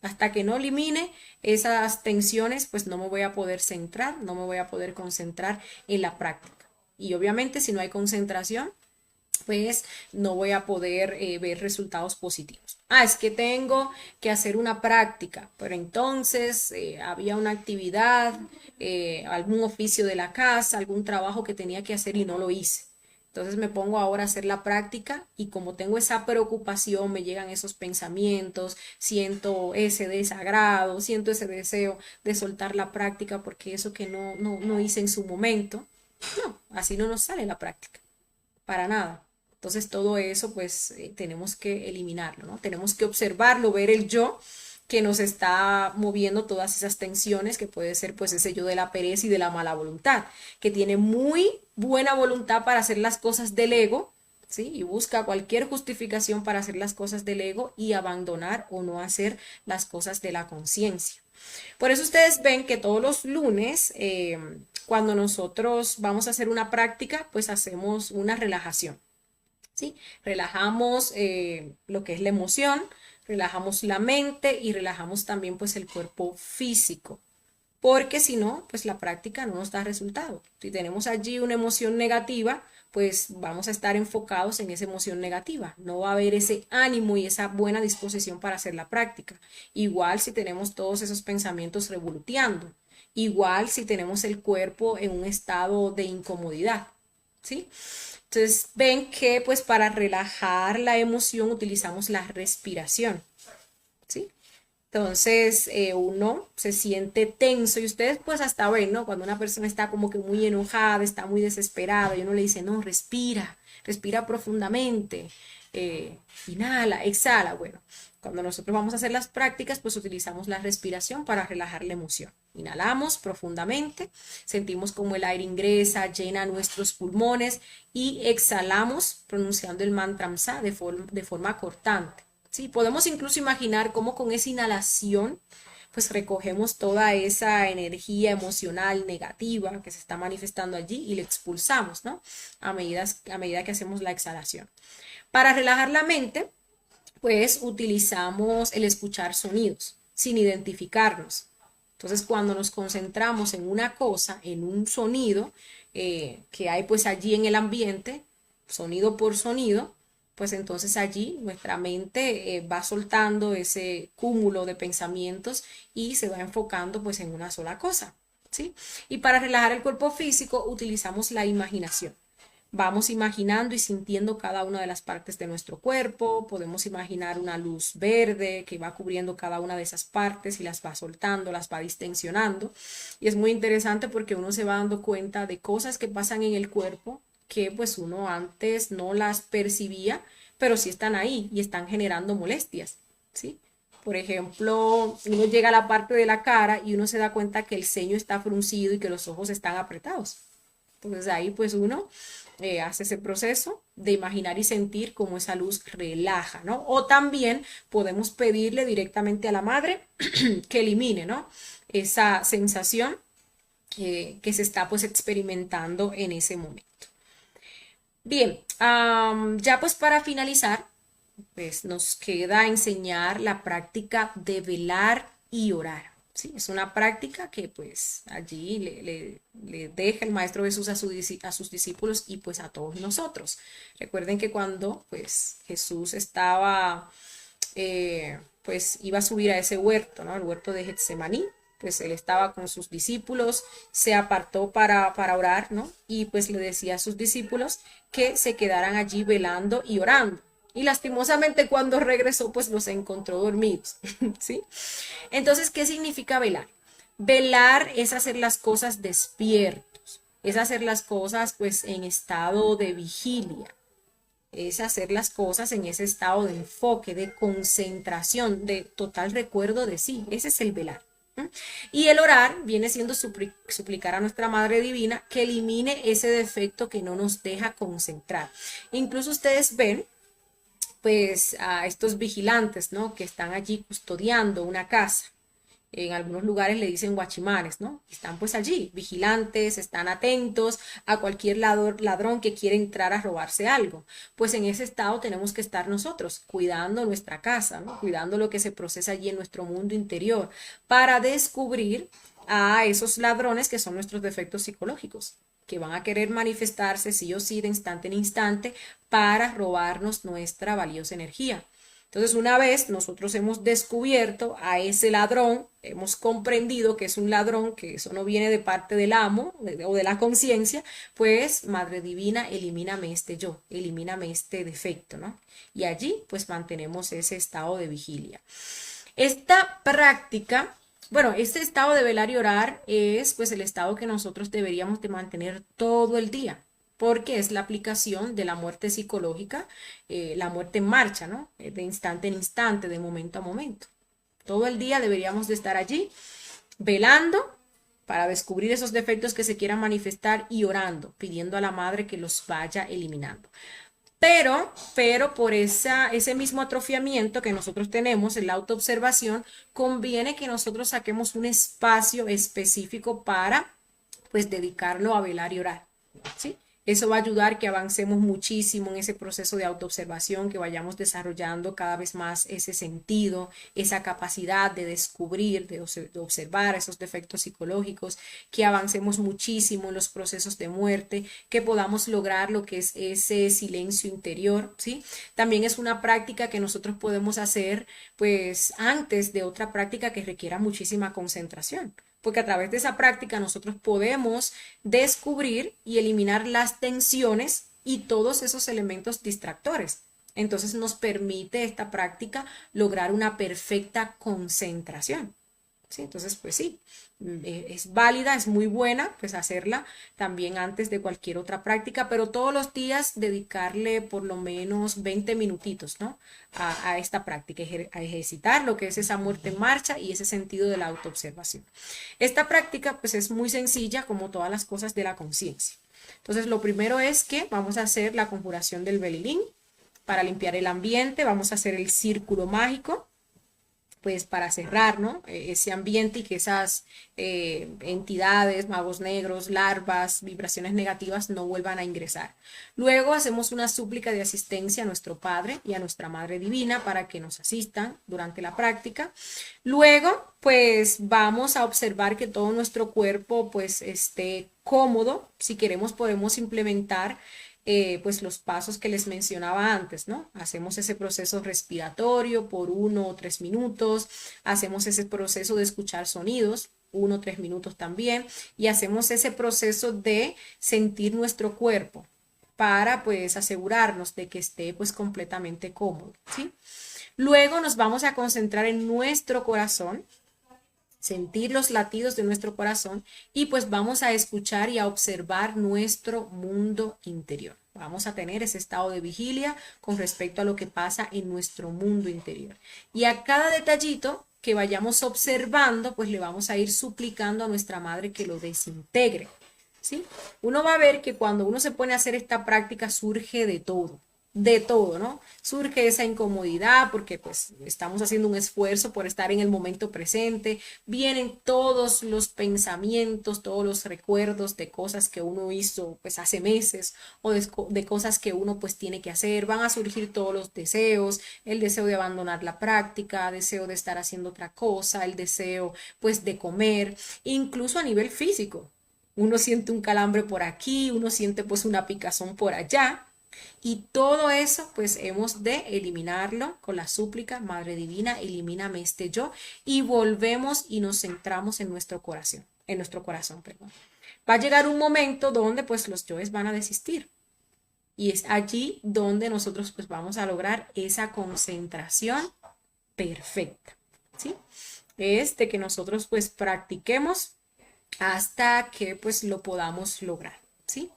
Hasta que no elimine esas tensiones, pues no me voy a poder centrar, no me voy a poder concentrar en la práctica. Y obviamente si no hay concentración, pues no voy a poder ver resultados positivos. Ah, es que tengo que hacer una práctica, pero entonces había una actividad, algún oficio de la casa, algún trabajo que tenía que hacer y no lo hice. Entonces me pongo ahora a hacer la práctica y como tengo esa preocupación, me llegan esos pensamientos, siento ese desagrado, siento ese deseo de soltar la práctica porque eso que no hice en su momento, no, así no nos sale la práctica, para nada. Entonces todo eso pues tenemos que eliminarlo, ¿no? Tenemos que observarlo, ver el yo que nos está moviendo todas esas tensiones, que puede ser pues ese yo de la pereza y de la mala voluntad, que tiene muy buena voluntad para hacer las cosas del ego, ¿sí? Y busca cualquier justificación para hacer las cosas del ego y abandonar o no hacer las cosas de la conciencia. Por eso ustedes ven que todos los lunes, cuando nosotros vamos a hacer una práctica, pues hacemos una relajación. ¿Sí? Relajamos lo que es la emoción, relajamos la mente y relajamos también pues el cuerpo físico, porque si no, pues la práctica no nos da resultado. Si tenemos allí una emoción negativa, pues vamos a estar enfocados en esa emoción negativa, no va a haber ese ánimo y esa buena disposición para hacer la práctica. Igual si tenemos todos esos pensamientos revoluteando, igual si tenemos el cuerpo en un estado de incomodidad, ¿sí? Entonces ven que pues para relajar la emoción utilizamos la respiración, ¿sí? Entonces uno se siente tenso y ustedes pues hasta ven, ¿no? Cuando una persona está como que muy enojada, está muy desesperada y uno le dice, no, respira, respira profundamente, inhala, exhala. Bueno, cuando nosotros vamos a hacer las prácticas pues utilizamos la respiración para relajar la emoción. Inhalamos profundamente, sentimos como el aire ingresa, llena nuestros pulmones y exhalamos pronunciando el mantra MSA de forma cortante. ¿Sí? Podemos incluso imaginar cómo con esa inhalación pues recogemos toda esa energía emocional negativa que se está manifestando allí y la expulsamos, ¿no? A medida que hacemos la exhalación. Para relajar la mente, pues utilizamos el escuchar sonidos sin identificarnos. Entonces, cuando nos concentramos en una cosa, en un sonido que hay pues allí en el ambiente, sonido por sonido, pues entonces allí nuestra mente va soltando ese cúmulo de pensamientos y se va enfocando pues en una sola cosa, ¿sí? Y para relajar el cuerpo físico utilizamos la imaginación. Vamos imaginando y sintiendo cada una de las partes de nuestro cuerpo. Podemos imaginar una luz verde que va cubriendo cada una de esas partes y las va soltando, las va distensionando. Y es muy interesante porque uno se va dando cuenta de cosas que pasan en el cuerpo que pues uno antes no las percibía, pero sí están ahí y están generando molestias, ¿sí? Por ejemplo, uno llega a la parte de la cara y uno se da cuenta que el ceño está fruncido y que los ojos están apretados. Entonces ahí pues uno hace ese proceso de imaginar y sentir cómo esa luz relaja, ¿no? O también podemos pedirle directamente a la madre que elimine, ¿no? Esa sensación que se está pues experimentando en ese momento. Bien, ya pues para finalizar, pues nos queda enseñar la práctica de velar y orar. Sí, es una práctica que pues allí le deja el Maestro Jesús a sus discípulos y pues a todos nosotros. Recuerden que cuando pues Jesús estaba, pues iba a subir a ese huerto, ¿no? El huerto de Getsemaní, pues él estaba con sus discípulos, se apartó para orar, ¿no? Y pues le decía a sus discípulos que se quedaran allí velando y orando. Y lastimosamente cuando regresó, pues los encontró dormidos, ¿sí? Entonces, ¿qué significa velar? Velar es hacer las cosas despiertos, es hacer las cosas pues en estado de vigilia, es hacer las cosas en ese estado de enfoque, de concentración, de total recuerdo de sí. Ese es el velar. Y el orar viene siendo suplicar a nuestra Madre Divina que elimine ese defecto que no nos deja concentrar. Incluso ustedes ven pues a estos vigilantes, ¿no? Que están allí custodiando una casa. En algunos lugares le dicen guachimanes, ¿no? Están pues allí, vigilantes, están atentos a cualquier ladrón que quiera entrar a robarse algo. Pues en ese estado tenemos que estar nosotros, cuidando nuestra casa, ¿no? Cuidando lo que se procesa allí en nuestro mundo interior, para descubrir a esos ladrones que son nuestros defectos psicológicos, que van a querer manifestarse sí o sí de instante en instante para robarnos nuestra valiosa energía. Entonces, una vez nosotros hemos descubierto a ese ladrón, hemos comprendido que es un ladrón, que eso no viene de parte del amo o de la conciencia, pues, Madre Divina, elimíname este yo, elimíname este defecto, ¿no? Y allí, pues, mantenemos ese estado de vigilia. Esta práctica, bueno, este estado de velar y orar es, pues, el estado que nosotros deberíamos de mantener todo el día, porque es la aplicación de la muerte psicológica, la muerte en marcha, ¿no? De instante en instante, de momento a momento. Todo el día deberíamos de estar allí velando para descubrir esos defectos que se quieran manifestar y orando, pidiendo a la Madre que los vaya eliminando. Pero por ese mismo atrofiamiento que nosotros tenemos en la autoobservación, conviene que nosotros saquemos un espacio específico para, pues, dedicarlo a velar y orar, ¿sí? Eso va a ayudar que avancemos muchísimo en ese proceso de autoobservación, que vayamos desarrollando cada vez más ese sentido, esa capacidad de descubrir, de observar esos defectos psicológicos, que avancemos muchísimo en los procesos de muerte, que podamos lograr lo que es ese silencio interior, ¿sí? También es una práctica que nosotros podemos hacer pues antes de otra práctica que requiera muchísima concentración, porque a través de esa práctica nosotros podemos descubrir y eliminar las tensiones y todos esos elementos distractores. Entonces nos permite esta práctica lograr una perfecta concentración. ¿Sí? Entonces, pues sí, es válida, es muy buena, pues hacerla también antes de cualquier otra práctica, pero todos los días dedicarle por lo menos 20 minutitos, ¿no? A esta práctica, a ejercitar lo que es esa muerte en marcha y ese sentido de la autoobservación. Esta práctica, pues es muy sencilla como todas las cosas de la conciencia. Entonces, lo primero es que vamos a hacer la conjuración del Belilín para limpiar el ambiente, vamos a hacer el círculo mágico, pues para cerrar, ¿no? Ese ambiente y que esas entidades, magos negros, larvas, vibraciones negativas no vuelvan a ingresar. Luego hacemos una súplica de asistencia a nuestro Padre y a nuestra Madre Divina para que nos asistan durante la práctica. Luego, pues vamos a observar que todo nuestro cuerpo pues esté cómodo. Si queremos podemos implementar pues los pasos que les mencionaba antes, ¿no? Hacemos ese proceso respiratorio por 1 o 3 minutos, hacemos ese proceso de escuchar sonidos, 1 o 3 minutos también, y hacemos ese proceso de sentir nuestro cuerpo para pues asegurarnos de que esté pues completamente cómodo, ¿sí? Luego nos vamos a concentrar en nuestro corazón, sentir los latidos de nuestro corazón y pues vamos a escuchar y a observar nuestro mundo interior. Vamos a tener ese estado de vigilia con respecto a lo que pasa en nuestro mundo interior. Y a cada detallito que vayamos observando, pues le vamos a ir suplicando a nuestra madre que lo desintegre, ¿sí? Uno va a ver que cuando uno se pone a hacer esta práctica surge de todo, ¿no? Surge esa incomodidad porque pues estamos haciendo un esfuerzo por estar en el momento presente, vienen todos los pensamientos, todos los recuerdos de cosas que uno hizo pues hace meses o de cosas que uno pues tiene que hacer, van a surgir todos los deseos, el deseo de abandonar la práctica, deseo de estar haciendo otra cosa, el deseo pues de comer, incluso a nivel físico. Uno siente un calambre por aquí, uno siente pues una picazón por allá. Y todo eso pues hemos de eliminarlo con la súplica, Madre Divina, elimíname este yo y volvemos y nos centramos en nuestro corazón, perdón. Va a llegar un momento donde pues los yoes van a desistir y es allí donde nosotros pues vamos a lograr esa concentración perfecta, ¿sí? Es de que nosotros pues practiquemos hasta que pues lo podamos lograr, ¿sí?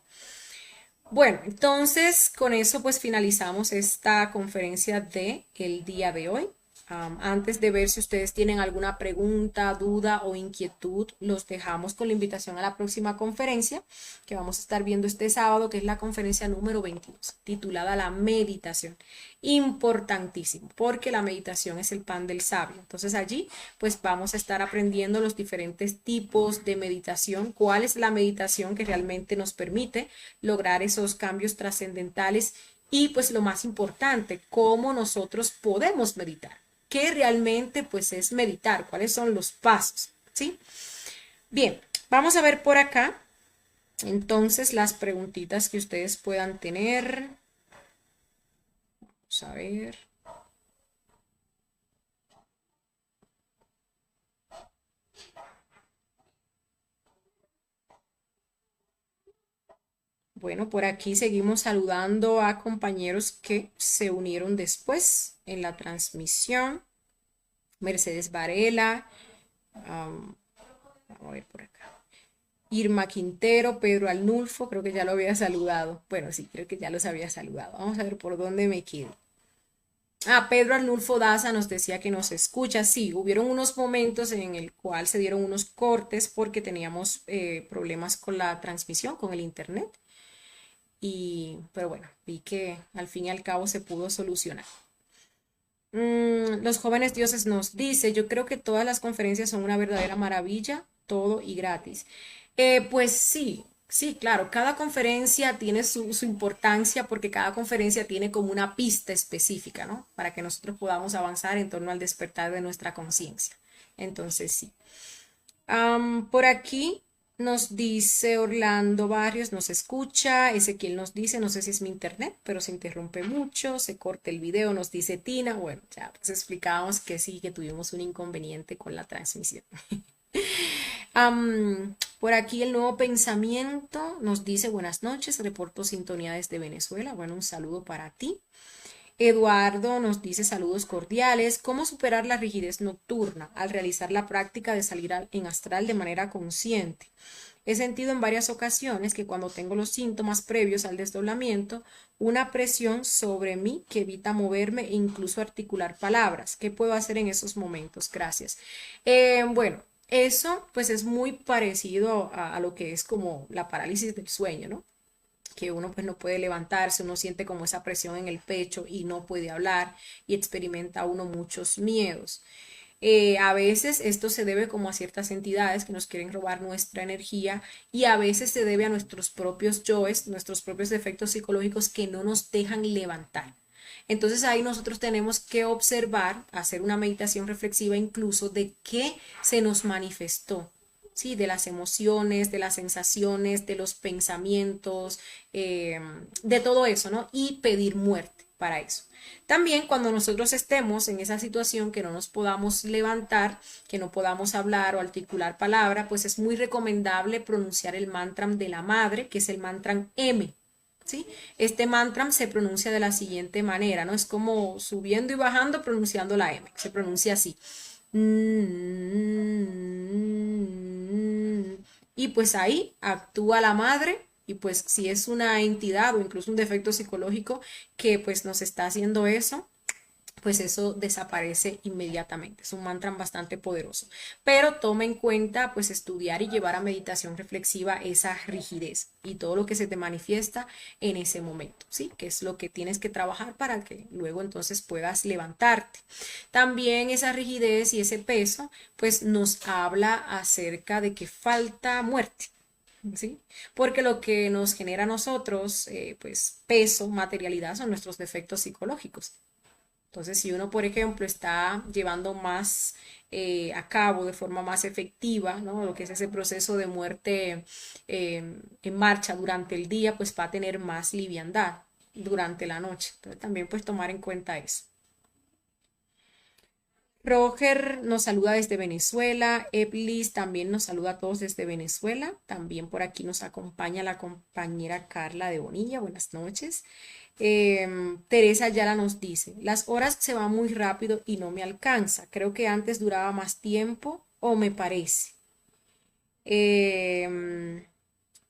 Bueno, entonces con eso pues finalizamos esta conferencia de el día de hoy. Antes de ver si ustedes tienen alguna pregunta, duda o inquietud, los dejamos con la invitación a la próxima conferencia que vamos a estar viendo este sábado, que es la conferencia número 22, titulada La Meditación. Importantísimo, porque la meditación es el pan del sabio. Entonces allí pues vamos a estar aprendiendo los diferentes tipos de meditación, cuál es la meditación que realmente nos permite lograr esos cambios trascendentales y pues lo más importante, cómo nosotros podemos meditar. ¿Qué realmente pues es meditar? ¿Cuáles son los pasos? ¿Sí? Bien, vamos a ver por acá entonces las preguntitas que ustedes puedan tener. Vamos a ver. Bueno, por aquí seguimos saludando a compañeros que se unieron después en la transmisión. Mercedes Varela, vamos a ver por acá. Irma Quintero, Pedro Arnulfo, creo que ya lo había saludado. Bueno, sí, creo que ya los había saludado. Vamos a ver por dónde me quedo. Pedro Arnulfo Daza nos decía que nos escucha. Sí, hubieron unos momentos en el cual se dieron unos cortes porque teníamos problemas con la transmisión, con el internet. Pero bueno, vi que al fin y al cabo se pudo solucionar. Los jóvenes dioses nos dice, yo creo que todas las conferencias son una verdadera maravilla, todo y gratis. Pues sí, sí, claro, cada conferencia tiene su importancia porque cada conferencia tiene como una pista específica, ¿no? Para que nosotros podamos avanzar en torno al despertar de nuestra conciencia. Entonces, sí. Por aquí nos dice Orlando Barrios, nos escucha. Ezequiel nos dice, no sé si es mi internet, pero se interrumpe mucho, se corta el video, nos dice Tina. Bueno, ya pues explicábamos que sí, que tuvimos un inconveniente con la transmisión. Por aquí el nuevo pensamiento nos dice buenas noches, reporto sintonía desde Venezuela. Bueno, un saludo para ti. Eduardo nos dice saludos cordiales. ¿Cómo superar la rigidez nocturna al realizar la práctica de salir en astral de manera consciente? He sentido en varias ocasiones que cuando tengo los síntomas previos al desdoblamiento, una presión sobre mí que evita moverme e incluso articular palabras. ¿Qué puedo hacer en esos momentos? Gracias. Bueno, eso pues es muy parecido a lo que es como la parálisis del sueño, ¿no? Que uno pues no puede levantarse, uno siente como esa presión en el pecho y no puede hablar y experimenta uno muchos miedos. A veces esto se debe como a ciertas entidades que nos quieren robar nuestra energía y a veces se debe a nuestros propios yoes, nuestros propios defectos psicológicos que no nos dejan levantar. Entonces ahí nosotros tenemos que observar, hacer una meditación reflexiva incluso de qué se nos manifestó ¿sí? De las emociones, de las sensaciones, de los pensamientos, de todo eso, ¿no? Y pedir muerte para eso. También cuando nosotros estemos en esa situación que no nos podamos levantar, que no podamos hablar o articular palabra, pues es muy recomendable pronunciar el mantra de la madre, que es el mantra M. ¿Sí? Este mantra se pronuncia de la siguiente manera, ¿no? Es como subiendo y bajando pronunciando la M, se pronuncia así. Y pues ahí actúa la madre y pues si es una entidad o incluso un defecto psicológico que pues nos está haciendo eso, pues eso desaparece inmediatamente. Es un mantra bastante poderoso. Pero toma en cuenta, pues, estudiar y llevar a meditación reflexiva esa rigidez y todo lo que se te manifiesta en ese momento, ¿sí? Que es lo que tienes que trabajar para que luego entonces puedas levantarte. También esa rigidez y ese peso, pues, nos habla acerca de que falta muerte. ¿Sí? Porque lo que nos genera a nosotros, pues, peso, materialidad, son nuestros defectos psicológicos. Entonces, si uno, por ejemplo, está llevando más a cabo de forma más efectiva, ¿no? Lo que es ese proceso de muerte en marcha durante el día, pues va a tener más liviandad durante la noche. Entonces, también pues tomar en cuenta eso. Roger nos saluda desde Venezuela, Eblis también nos saluda a todos desde Venezuela, también por aquí nos acompaña la compañera Carla de Bonilla, buenas noches. Teresa Ayala nos dice, las horas se van muy rápido y no me alcanza, creo que antes duraba más tiempo o me parece. Em,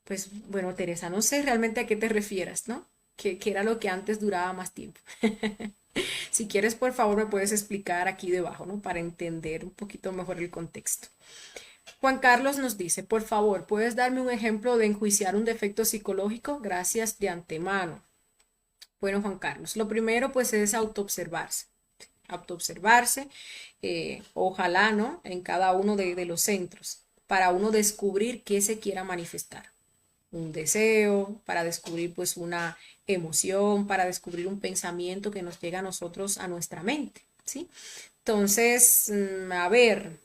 pues bueno, Teresa, no sé realmente a qué te refieras, ¿no? ¿Qué era lo que antes duraba más tiempo? Si quieres, por favor, me puedes explicar aquí debajo, ¿no? Para entender un poquito mejor el contexto. Juan Carlos nos dice, por favor, ¿puedes darme un ejemplo de enjuiciar un defecto psicológico? Gracias de antemano. Bueno, Juan Carlos, lo primero pues es autoobservarse. Autoobservarse, ojalá, ¿no? En cada uno de los centros, para uno descubrir qué se quiera manifestar un deseo, para descubrir pues una emoción, para descubrir un pensamiento que nos llega a nosotros, a nuestra mente, ¿sí? Entonces, a ver,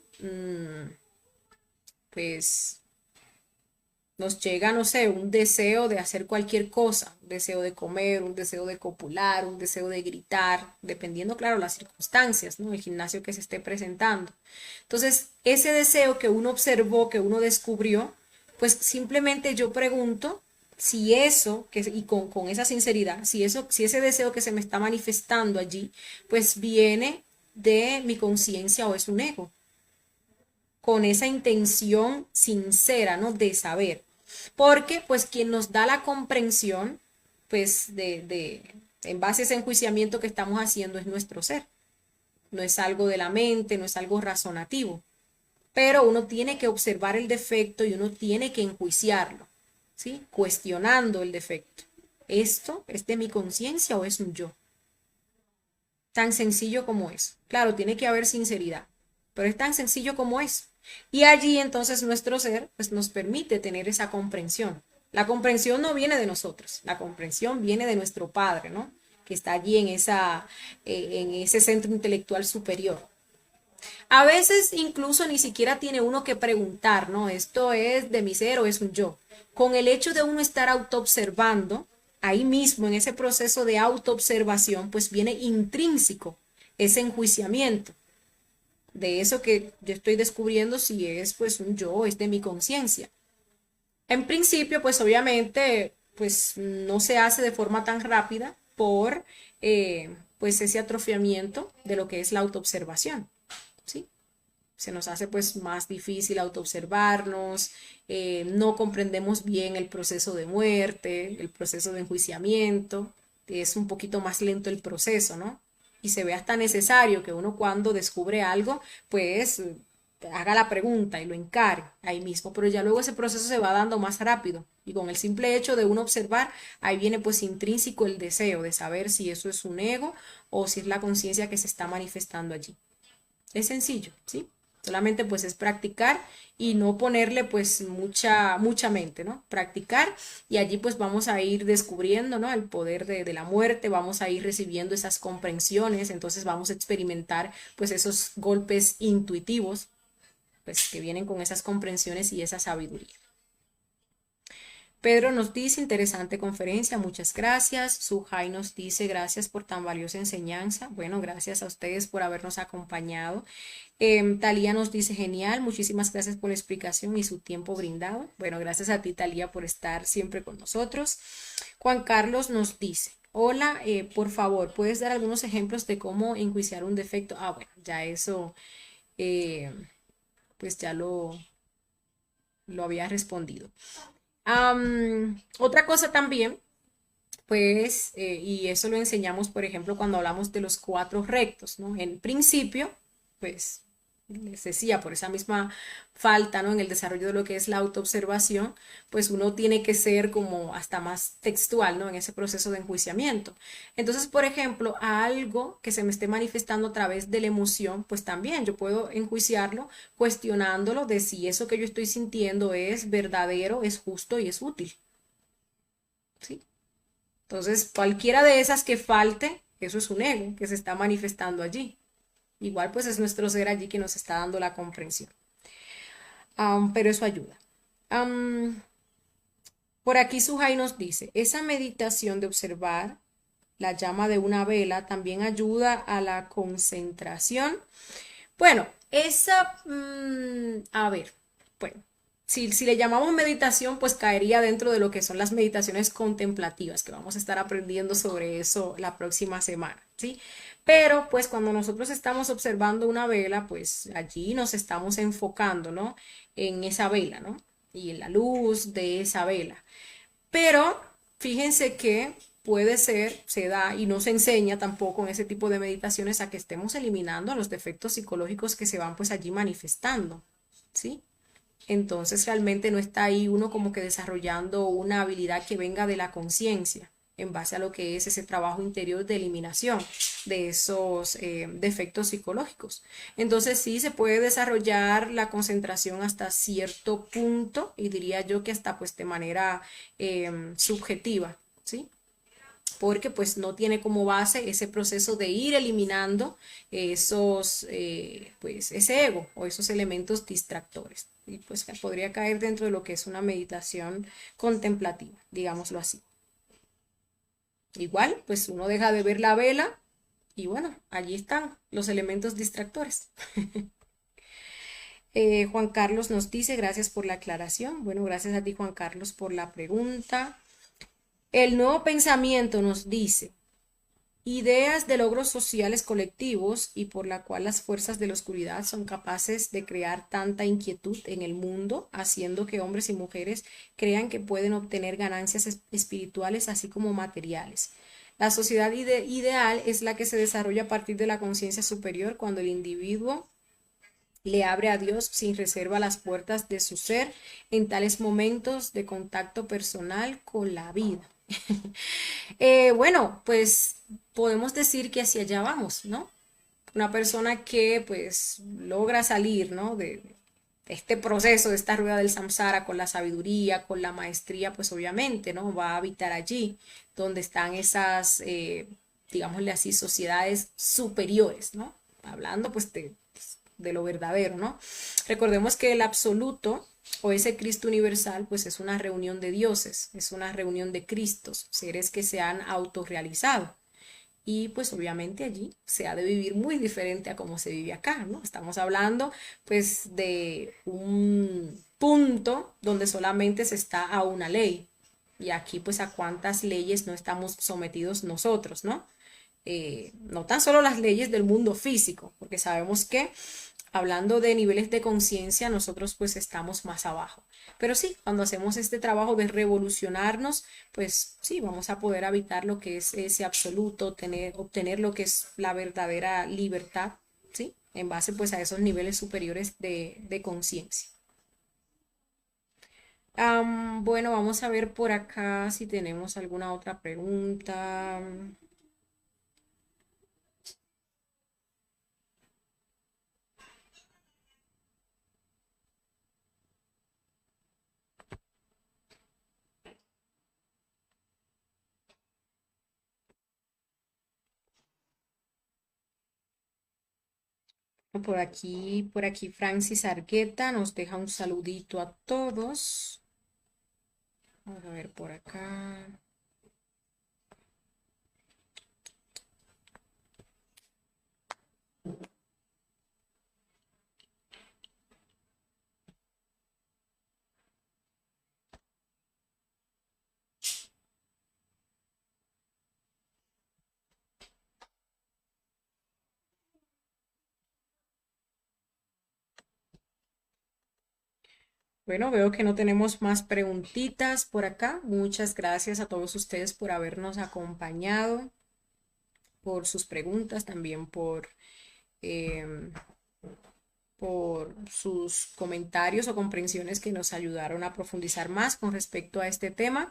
pues nos llega, no sé, un deseo de hacer cualquier cosa, un deseo de comer, un deseo de copular, un deseo de gritar, dependiendo, claro, las circunstancias, ¿no? El gimnasio que se esté presentando. Entonces, ese deseo que uno observó, que uno descubrió, pues simplemente yo pregunto si eso, y con esa sinceridad, si ese deseo que se me está manifestando allí, pues viene de mi conciencia o es un ego, con esa intención sincera, ¿no? De saber. Porque, pues, quien nos da la comprensión, pues, en base a ese enjuiciamiento que estamos haciendo es nuestro ser. No es algo de la mente, no es algo razonativo. Pero uno tiene que observar el defecto y uno tiene que enjuiciarlo, ¿sí? Cuestionando el defecto. ¿Esto es de mi conciencia o es un yo? Tan sencillo como eso. Claro, tiene que haber sinceridad, pero es tan sencillo como eso. Y allí entonces nuestro ser pues nos permite tener esa comprensión. La comprensión no viene de nosotros, la comprensión viene de nuestro Padre, ¿no? Que está allí en ese centro intelectual superior. A veces incluso ni siquiera tiene uno que preguntar, ¿no? Esto es de mi ser o es un yo. Con el hecho de uno estar autoobservando, ahí mismo en ese proceso de autoobservación, pues viene intrínseco ese enjuiciamiento de eso que yo estoy descubriendo si es pues un yo o es de mi conciencia. En principio, pues obviamente, pues no se hace de forma tan rápida por pues ese atrofiamiento de lo que es la autoobservación, ¿sí? Se nos hace pues más difícil autoobservarnos, no comprendemos bien el proceso de muerte, el proceso de enjuiciamiento, es un poquito más lento el proceso, ¿no? Y se ve hasta necesario que uno cuando descubre algo, pues haga la pregunta y lo encare ahí mismo, pero ya luego ese proceso se va dando más rápido y con el simple hecho de uno observar, ahí viene pues intrínseco el deseo de saber si eso es un ego o si es la conciencia que se está manifestando allí. Es sencillo, ¿sí? Solamente pues es practicar y no ponerle pues mucha mente, ¿no? Practicar y allí pues vamos a ir descubriendo, ¿no? El poder de la muerte, vamos a ir recibiendo esas comprensiones, entonces vamos a experimentar pues esos golpes intuitivos pues que vienen con esas comprensiones y esa sabiduría. Pedro nos dice, interesante conferencia, muchas gracias. Sujai nos dice, gracias por tan valiosa enseñanza. Bueno, gracias a ustedes por habernos acompañado. Talía nos dice, genial, muchísimas gracias por la explicación y su tiempo brindado. Bueno, gracias a ti, Talía, por estar siempre con nosotros. Juan Carlos nos dice, hola, por favor, ¿puedes dar algunos ejemplos de cómo enjuiciar un defecto? Ah, bueno, ya eso, eh, pues ya lo había respondido. Otra cosa también, pues, y eso lo enseñamos, por ejemplo, cuando hablamos de los cuatro rectos, ¿no? En principio, pues, les decía, por esa misma falta, ¿no? En el desarrollo de lo que es la autoobservación, pues uno tiene que ser como hasta más textual, ¿no? En ese proceso de enjuiciamiento. Entonces, por ejemplo, a algo que se me esté manifestando a través de la emoción, pues también yo puedo enjuiciarlo cuestionándolo de si eso que yo estoy sintiendo es verdadero, es justo y es útil, ¿sí? Entonces, cualquiera de esas que falte, eso es un ego que se está manifestando allí. Igual pues es nuestro ser allí que nos está dando la comprensión. Pero eso ayuda. Am, por aquí Suhai nos dice, esa meditación de observar la llama de una vela también ayuda a la concentración. Bueno, a ver, bueno, si le llamamos meditación, pues caería dentro de lo que son las meditaciones contemplativas, que vamos a estar aprendiendo sobre eso la próxima semana, ¿sí? Pero pues cuando nosotros estamos observando una vela, pues allí nos estamos enfocando, ¿no? En esa vela, ¿no? Y en la luz de esa vela. Pero fíjense que puede ser, se da y no se enseña tampoco en ese tipo de meditaciones a que estemos eliminando los defectos psicológicos que se van pues allí manifestando, ¿sí? Entonces realmente no está ahí uno como que desarrollando una habilidad que venga de la conciencia en base a lo que es ese trabajo interior de eliminación de esos defectos psicológicos. Entonces sí se puede desarrollar la concentración hasta cierto punto y diría yo que hasta pues de manera subjetiva, ¿sí? Porque pues no tiene como base ese proceso de ir eliminando esos, pues ese ego o esos elementos distractores. Y pues podría caer dentro de lo que es una meditación contemplativa, digámoslo así. Igual, pues uno deja de ver la vela y bueno, allí están los elementos distractores. Juan Carlos nos dice, gracias por la aclaración. Bueno, gracias a ti, Juan Carlos, por la pregunta. El nuevo pensamiento nos dice, ideas de logros sociales colectivos y por la cual las fuerzas de la oscuridad son capaces de crear tanta inquietud en el mundo, haciendo que hombres y mujeres crean que pueden obtener ganancias espirituales así como materiales. La sociedad ideal es la que se desarrolla a partir de la conciencia superior cuando el individuo le abre a Dios sin reserva las puertas de su ser en tales momentos de contacto personal con la vida. Bueno, pues podemos decir que hacia allá vamos, ¿no? Una persona que pues logra salir, ¿no? De este proceso, de esta rueda del samsara con la sabiduría, con la maestría, pues obviamente, ¿no? Va a habitar allí donde están esas, digámosle así, sociedades superiores, ¿no? Hablando pues de lo verdadero, ¿no? Recordemos que el absoluto o ese Cristo universal, pues es una reunión de dioses, es una reunión de Cristos, seres que se han autorrealizado. Y pues obviamente allí se ha de vivir muy diferente a como se vive acá, ¿no? Estamos hablando pues de un punto donde solamente se está a una ley. Y aquí pues a cuántas leyes no estamos sometidos nosotros, ¿no? No tan solo las leyes del mundo físico, porque sabemos que hablando de niveles de conciencia, nosotros pues estamos más abajo. Pero sí, cuando hacemos este trabajo de revolucionarnos, pues sí, vamos a poder habitar lo que es ese absoluto, obtener lo que es la verdadera libertad, ¿sí? En base pues a esos niveles superiores de conciencia. Bueno, vamos a ver por acá si tenemos alguna otra pregunta. Por aquí Francis Argueta nos deja un saludito a todos. Vamos a ver por acá. Bueno, veo que no tenemos más preguntitas por acá. Muchas gracias a todos ustedes por habernos acompañado, por sus preguntas, también em, por sus comentarios o comprensiones que nos ayudaron a profundizar más con respecto a este tema.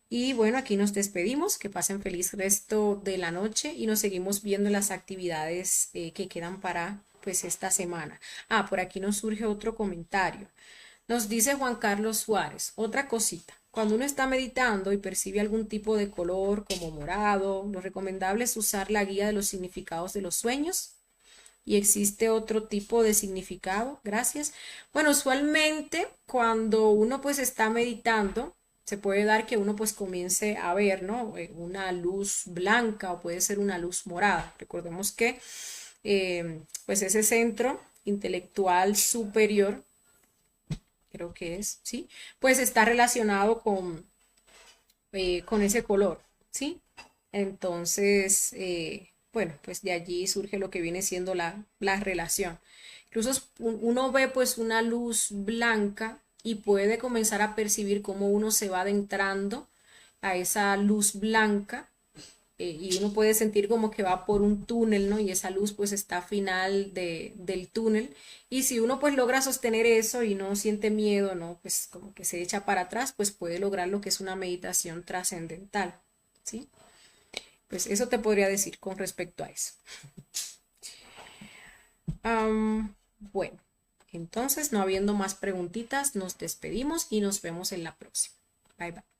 Y bueno, aquí nos despedimos, que pasen feliz resto de la noche y nos seguimos viendo en las actividades que quedan para pues esta semana. Ah, por aquí nos surge otro comentario. Nos dice Juan Carlos Suárez, otra cosita. Cuando uno está meditando y percibe algún tipo de color como morado, lo recomendable es usar la guía de los significados de los sueños. Y existe otro tipo de significado, gracias. Bueno, usualmente cuando uno pues está meditando, se puede dar que uno pues comience a ver, ¿no? Una luz blanca o puede ser una luz morada. Recordemos que pues ese centro intelectual superior, creo que es, ¿sí? Pues está relacionado con ese color, ¿sí? Entonces, bueno, pues de allí surge lo que viene siendo la relación. Incluso uno ve pues una luz blanca y puede comenzar a percibir cómo uno se va adentrando a esa luz blanca y uno puede sentir como que va por un túnel, ¿no? Y esa luz pues está a final del túnel. Y si uno pues logra sostener eso y no siente miedo, ¿no? Pues como que se echa para atrás, pues puede lograr lo que es una meditación trascendental, ¿sí? Pues eso te podría decir con respecto a eso. Bueno, entonces no habiendo más preguntitas, nos despedimos y nos vemos en la próxima. Bye bye.